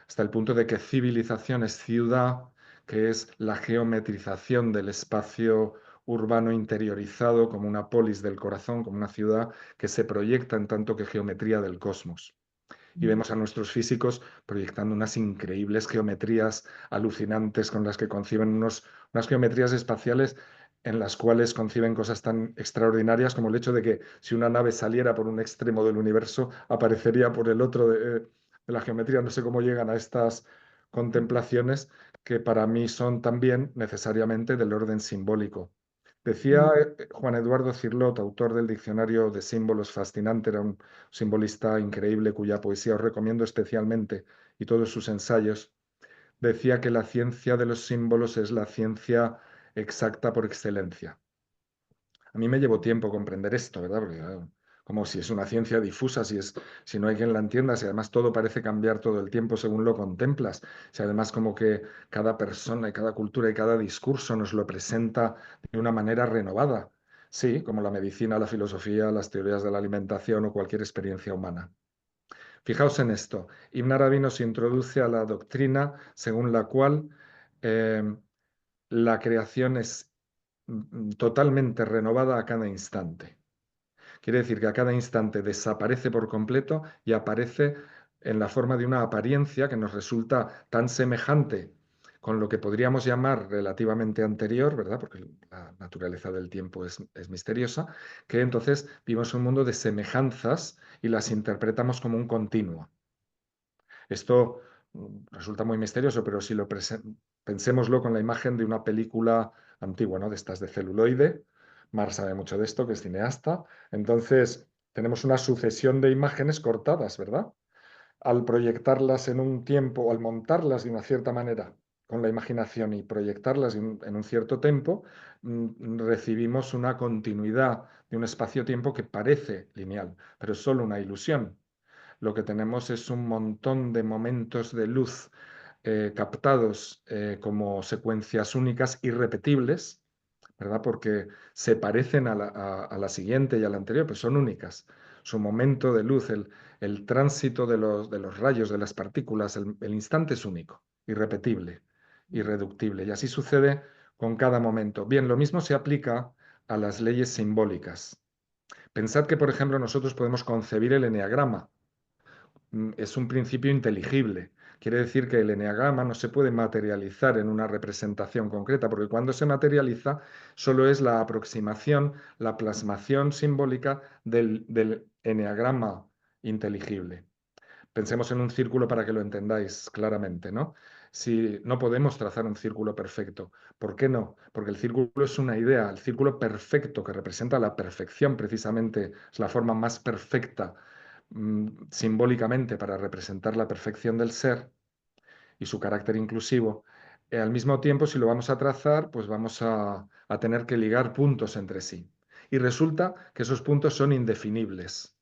Hasta el punto de que civilización es ciudad, que es la geometrización del espacio urbano interiorizado como una polis del corazón, como una ciudad que se proyecta en tanto que geometría del cosmos. Y vemos a nuestros físicos proyectando unas increíbles geometrías alucinantes con las que conciben unas geometrías espaciales en las cuales conciben cosas tan extraordinarias como el hecho de que si una nave saliera por un extremo del universo, aparecería por el otro de la geometría. No sé cómo llegan a estas contemplaciones que para mí son también necesariamente del orden simbólico. Decía Juan Eduardo Cirlot, autor del Diccionario de Símbolos fascinante, era un simbolista increíble cuya poesía os recomiendo especialmente y todos sus ensayos, decía que la ciencia de los símbolos es la ciencia exacta por excelencia. A mí me llevó tiempo comprender esto, ¿verdad? Porque, claro, como si es una ciencia difusa, si no hay quien la entienda, si además todo parece cambiar todo el tiempo según lo contemplas, si además como que cada persona y cada cultura y cada discurso nos lo presenta de una manera renovada. Sí, como la medicina, la filosofía, las teorías de la alimentación o cualquier experiencia humana. Fijaos en esto. Ibn Arabi nos introduce a la doctrina según la cual la creación es totalmente renovada a cada instante. Quiere decir que a cada instante desaparece por completo y aparece en la forma de una apariencia que nos resulta tan semejante con lo que podríamos llamar relativamente anterior, ¿verdad? Porque la naturaleza del tiempo es misteriosa, que entonces vivimos un mundo de semejanzas y las interpretamos como un continuo. Esto resulta muy misterioso, pero si lo pensémoslo con la imagen de una película antigua, ¿no? De estas de celuloide. Mar sabe mucho de esto, que es cineasta. Entonces, tenemos una sucesión de imágenes cortadas, ¿verdad? Al proyectarlas en un tiempo, al montarlas de una cierta manera con la imaginación y proyectarlas en un cierto tiempo, recibimos una continuidad de un espacio-tiempo que parece lineal, pero es solo una ilusión. Lo que tenemos es un montón de momentos de luz captados como secuencias únicas, irrepetibles, ¿verdad? Porque se parecen a la siguiente y a la anterior, pero son únicas. Su momento de luz, el tránsito de los rayos, de las partículas, el instante es único, irrepetible, irreductible. Y así sucede con cada momento. Bien, lo mismo se aplica a las leyes simbólicas. Pensad que, por ejemplo, nosotros podemos concebir el eneagrama. Es un principio inteligible. Quiere decir que el eneagrama no se puede materializar en una representación concreta, porque cuando se materializa solo es la aproximación, la plasmación simbólica del eneagrama inteligible. Pensemos en un círculo para que lo entendáis claramente, ¿no? Si no podemos trazar un círculo perfecto, ¿por qué no? Porque el círculo es una idea, el círculo perfecto que representa la perfección precisamente, es la forma más perfecta simbólicamente para representar la perfección del ser y su carácter inclusivo. Al mismo tiempo, si lo vamos a trazar, pues vamos a tener que ligar puntos entre sí. Y resulta que esos puntos son indefinibles.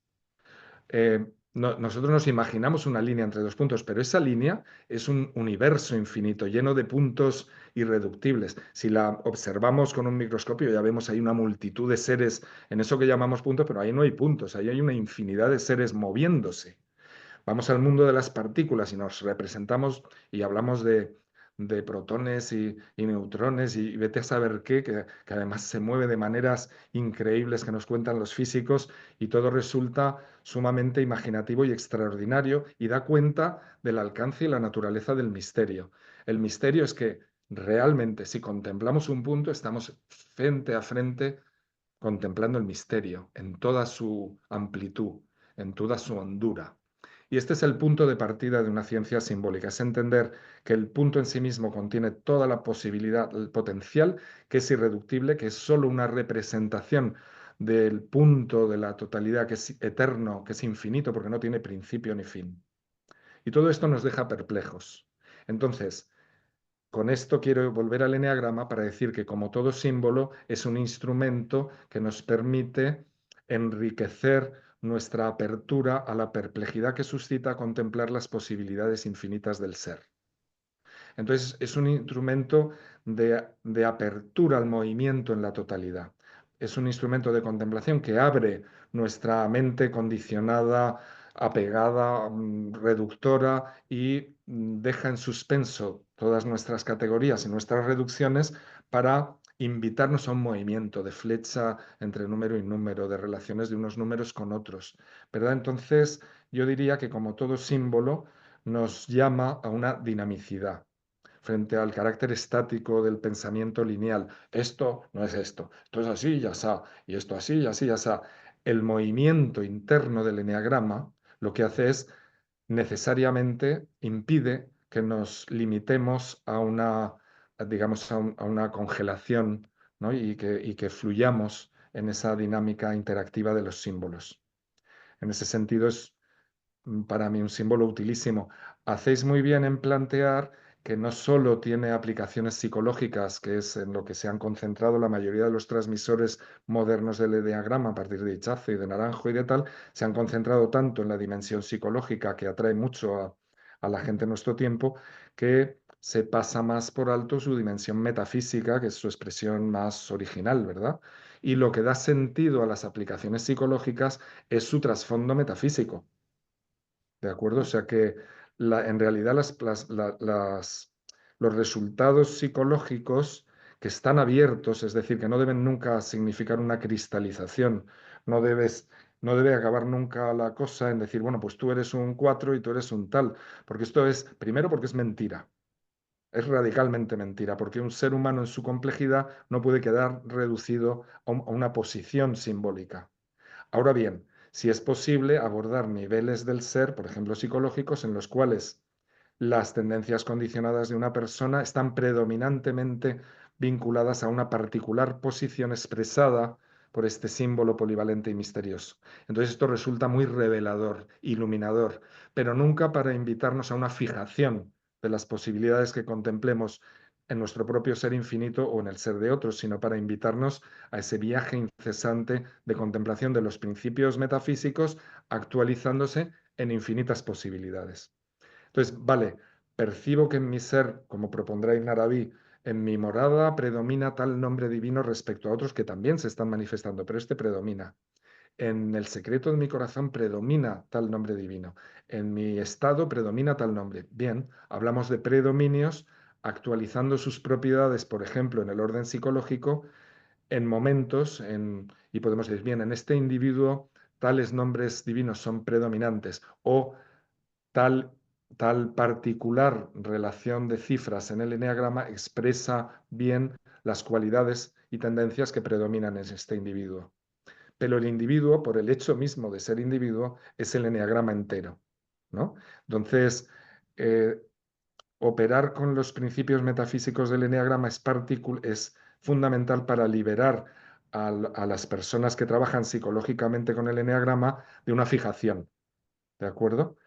Nosotros nos imaginamos una línea entre dos puntos, pero esa línea es un universo infinito, lleno de puntos irreductibles. Si la observamos con un microscopio, ya vemos ahí una multitud de seres en eso que llamamos puntos, pero ahí no hay puntos, ahí hay una infinidad de seres moviéndose. Vamos al mundo de las partículas y nos representamos y hablamos de protones y neutrones y vete a saber qué, que además se mueve de maneras increíbles que nos cuentan los físicos y todo resulta sumamente imaginativo y extraordinario y da cuenta del alcance y la naturaleza del misterio. El misterio es que realmente si contemplamos un punto estamos frente a frente contemplando el misterio en toda su amplitud, en toda su hondura. Y este es el punto de partida de una ciencia simbólica, es entender que el punto en sí mismo contiene toda la posibilidad, el potencial, que es irreductible, que es solo una representación del punto de la totalidad, que es eterno, que es infinito, porque no tiene principio ni fin. Y todo esto nos deja perplejos. Entonces, con esto quiero volver al eneagrama para decir que, como todo símbolo, es un instrumento que nos permite enriquecer nuestra apertura a la perplejidad que suscita contemplar las posibilidades infinitas del ser. Entonces, es un instrumento de apertura al movimiento en la totalidad. Es un instrumento de contemplación que abre nuestra mente condicionada, apegada, reductora, y deja en suspenso todas nuestras categorías y nuestras reducciones para invitarnos a un movimiento de flecha entre número y número, de relaciones de unos números con otros, ¿verdad? Entonces, yo diría que, como todo símbolo, nos llama a una dinamicidad frente al carácter estático del pensamiento lineal. Esto no es esto, esto es así, ya está, y esto así, y así, ya está. El movimiento interno del eneagrama lo que hace es, necesariamente impide que nos limitemos a una, digamos, a una congelación, ¿no? y que fluyamos en esa dinámica interactiva de los símbolos. En ese sentido, es para mí un símbolo utilísimo. Hacéis muy bien en plantear que no solo tiene aplicaciones psicológicas, que es en lo que se han concentrado la mayoría de los transmisores modernos del eneagrama, a partir de Ichazo y de Naranjo y de tal, se han concentrado tanto en la dimensión psicológica, que atrae mucho a la gente en nuestro tiempo, que se pasa más por alto su dimensión metafísica, que es su expresión más original, ¿verdad? Y lo que da sentido a las aplicaciones psicológicas es su trasfondo metafísico. ¿De acuerdo? O sea que en realidad los resultados psicológicos que están abiertos, es decir, que no deben nunca significar una cristalización, no debe acabar nunca la cosa en decir, bueno, pues tú eres un 4 y tú eres un tal, porque esto es, primero, porque es mentira. Es radicalmente mentira, porque un ser humano en su complejidad no puede quedar reducido a una posición simbólica. Ahora bien, si es posible abordar niveles del ser, por ejemplo, psicológicos, en los cuales las tendencias condicionadas de una persona están predominantemente vinculadas a una particular posición expresada por este símbolo polivalente y misterioso. Entonces esto resulta muy revelador, iluminador, pero nunca para invitarnos a una fijación de las posibilidades que contemplemos en nuestro propio ser infinito o en el ser de otros, sino para invitarnos a ese viaje incesante de contemplación de los principios metafísicos, actualizándose en infinitas posibilidades. Entonces, vale, percibo que en mi ser, como propondrá Ibn Arabi, en mi morada predomina tal nombre divino respecto a otros que también se están manifestando, pero este predomina. En el secreto de mi corazón predomina tal nombre divino. En mi estado predomina tal nombre. Bien, hablamos de predominios actualizando sus propiedades, por ejemplo, en el orden psicológico, en momentos, y podemos decir, bien, en este individuo tales nombres divinos son predominantes, o tal, tal particular relación de cifras en el eneagrama expresa bien las cualidades y tendencias que predominan en este individuo. Pero el individuo, por el hecho mismo de ser individuo, es el eneagrama entero, ¿no? Entonces, operar con los principios metafísicos del eneagrama es fundamental para liberar a las personas que trabajan psicológicamente con el eneagrama de una fijación, ¿de acuerdo?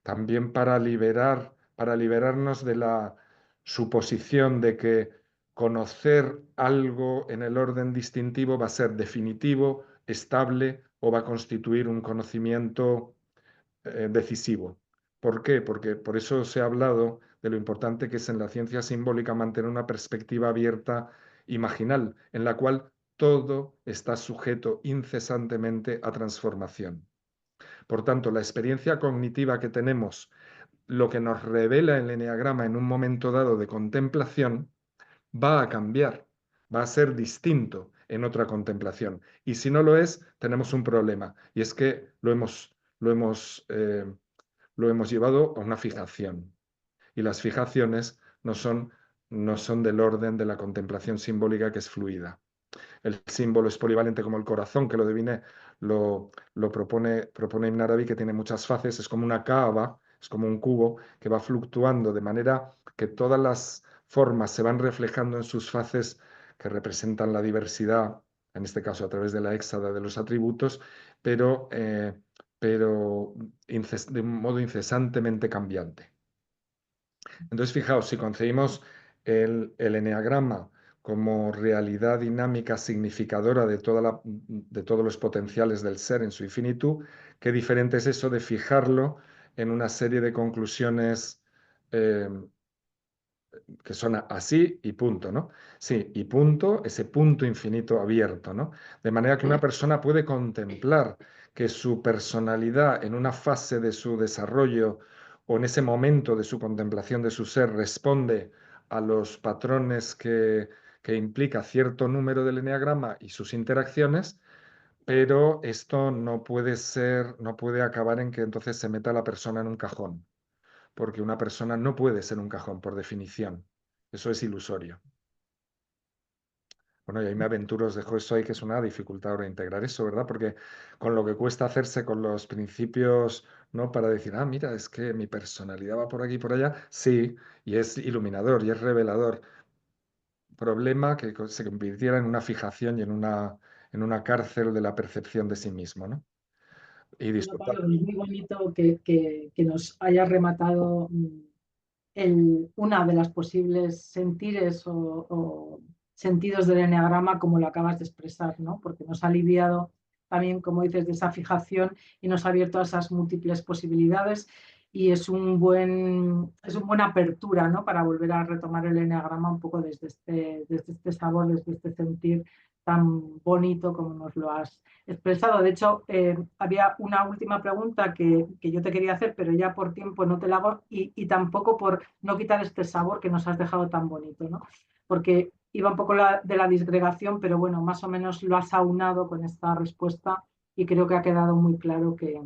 También para liberarnos de la suposición de que conocer algo en el orden distintivo va a ser definitivo, estable, o va a constituir un conocimiento decisivo. ¿Por qué? Porque por eso se ha hablado de lo importante que es en la ciencia simbólica mantener una perspectiva abierta, imaginal, en la cual todo está sujeto incesantemente a transformación. Por tanto, la experiencia cognitiva que tenemos, lo que nos revela el eneagrama en un momento dado de contemplación, va a cambiar, va a ser distinto en otra contemplación. Y si no lo es, tenemos un problema, y es que lo hemos llevado a una fijación. Y las fijaciones no son del orden de la contemplación simbólica, que es fluida. El símbolo es polivalente como el corazón, que lo propone Ibn Arabi, que tiene muchas faces, es como una cábala, es como un cubo que va fluctuando de manera que todas las formas se van reflejando en sus faces, que representan la diversidad, en este caso a través de la éxada de los atributos, pero, de un modo incesantemente cambiante. Entonces, fijaos, si concebimos el eneagrama como realidad dinámica significadora de todos los potenciales del ser en su infinitud, qué diferente es eso de fijarlo en una serie de conclusiones eh, que son así y punto, ¿no? Sí, y punto, ese punto infinito abierto, ¿no? De manera que una persona puede contemplar que su personalidad en una fase de su desarrollo o en ese momento de su contemplación de su ser responde a los patrones que implica cierto número del eneagrama y sus interacciones, pero esto no puede ser, no puede acabar en que entonces se meta la persona en un cajón, porque una persona no puede ser un cajón por definición. Eso es ilusorio. Bueno, y ahí me aventuro, os dejo eso ahí, que es una dificultad ahora integrar eso, ¿verdad? Porque con lo que cuesta hacerse con los principios, ¿no? Para decir, ah, mira, es que mi personalidad va por aquí y por allá, sí, y es iluminador y es revelador. Problema que se convirtiera en una fijación y en una cárcel de la percepción de sí mismo, ¿no? Y Bueno, disculpad. Pablo, es muy bonito que nos haya rematado una de las posibles sentires o sentidos del eneagrama como lo acabas de expresar, ¿no? Porque nos ha aliviado también, como dices, de esa fijación y nos ha abierto a esas múltiples posibilidades y es una buena apertura, ¿no? Para volver a retomar el eneagrama un poco desde este sabor, desde este sentir tan bonito como nos lo has expresado. De hecho, había una última pregunta que yo te quería hacer, pero ya por tiempo no te la hago y tampoco por no quitar este sabor que nos has dejado tan bonito, ¿no? Porque iba un poco de la disgregación, pero bueno, más o menos lo has aunado con esta respuesta y creo que ha quedado muy claro que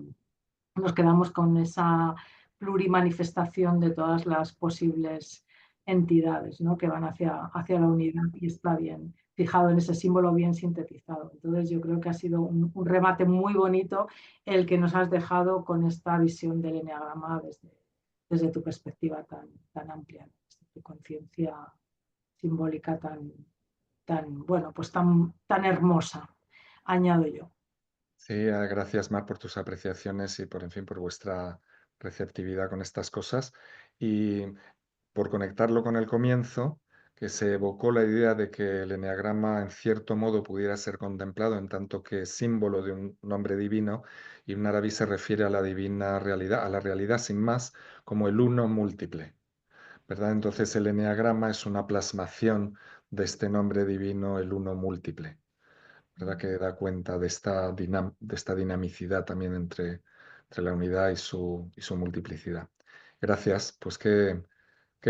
nos quedamos con esa plurimanifestación de todas las posibles entidades, ¿no? Que van hacia la unidad y está bien fijado en ese símbolo bien sintetizado. Entonces yo creo que ha sido un remate muy bonito el que nos has dejado con esta visión del eneagrama desde tu perspectiva tan amplia, desde tu conciencia simbólica bueno, pues tan hermosa, añado yo. Sí, gracias, Mar, por tus apreciaciones y por, en fin, por vuestra receptividad con estas cosas. Y por conectarlo con el comienzo, que se evocó la idea de que el eneagrama en cierto modo pudiera ser contemplado en tanto que símbolo de un nombre divino, y un árabe se refiere a la divina realidad, a la realidad sin más, como el uno múltiple, ¿verdad? Entonces el eneagrama es una plasmación de este nombre divino, el uno múltiple, ¿verdad? Que da cuenta de esta, de esta dinamicidad también entre la unidad y su multiplicidad. Gracias, pues qué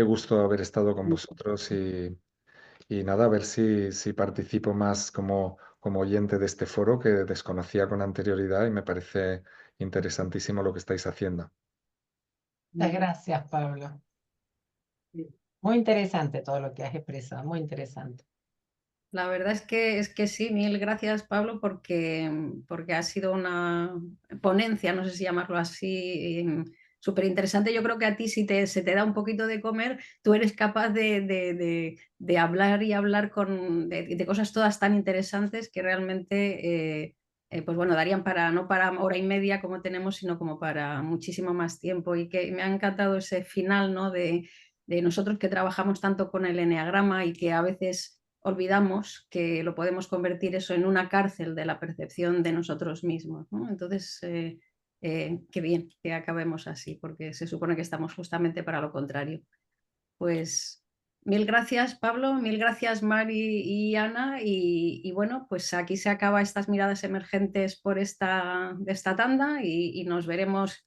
gusto haber estado con vosotros y nada, a ver si participo más como oyente de este foro que desconocía con anterioridad y me parece interesantísimo lo que estáis haciendo. Muchas gracias, Pablo. Muy interesante todo lo que has expresado, muy interesante. La verdad es que sí, mil gracias, Pablo, porque ha sido una ponencia, no sé si llamarlo así, súper interesante. Yo creo que a ti si se te da un poquito de comer, tú eres capaz de hablar y hablar de cosas todas tan interesantes que realmente, pues bueno, darían para, no para hora y media como tenemos, sino como para muchísimo más tiempo. Y que me ha encantado ese final, ¿no? De nosotros que trabajamos tanto con el eneagrama y que a veces olvidamos que lo podemos convertir eso en una cárcel de la percepción de nosotros mismos, ¿no? Entonces, qué bien que acabemos así, porque se supone que estamos justamente para lo contrario. Pues mil gracias, Pablo, mil gracias, Mari y Ana, y bueno, pues aquí se acaba estas miradas emergentes por esta tanda y nos veremos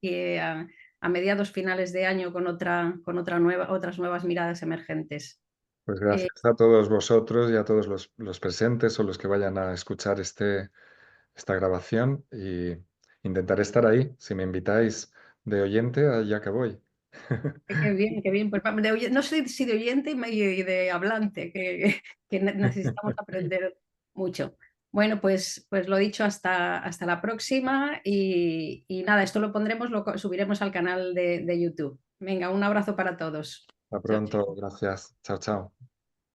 a mediados finales de año con otras nuevas miradas emergentes. Pues gracias a todos vosotros y a todos los presentes o los que vayan a escuchar esta grabación y intentaré estar ahí. Si me invitáis de oyente, allá que voy. Qué bien, qué bien. Pues, no sé si de oyente y de hablante, que necesitamos aprender mucho. Bueno, pues lo dicho, hasta la próxima y nada, esto lo pondremos, lo subiremos al canal de YouTube. Venga, un abrazo para todos. Hasta Chao, pronto, chao. gracias. Chao, chao.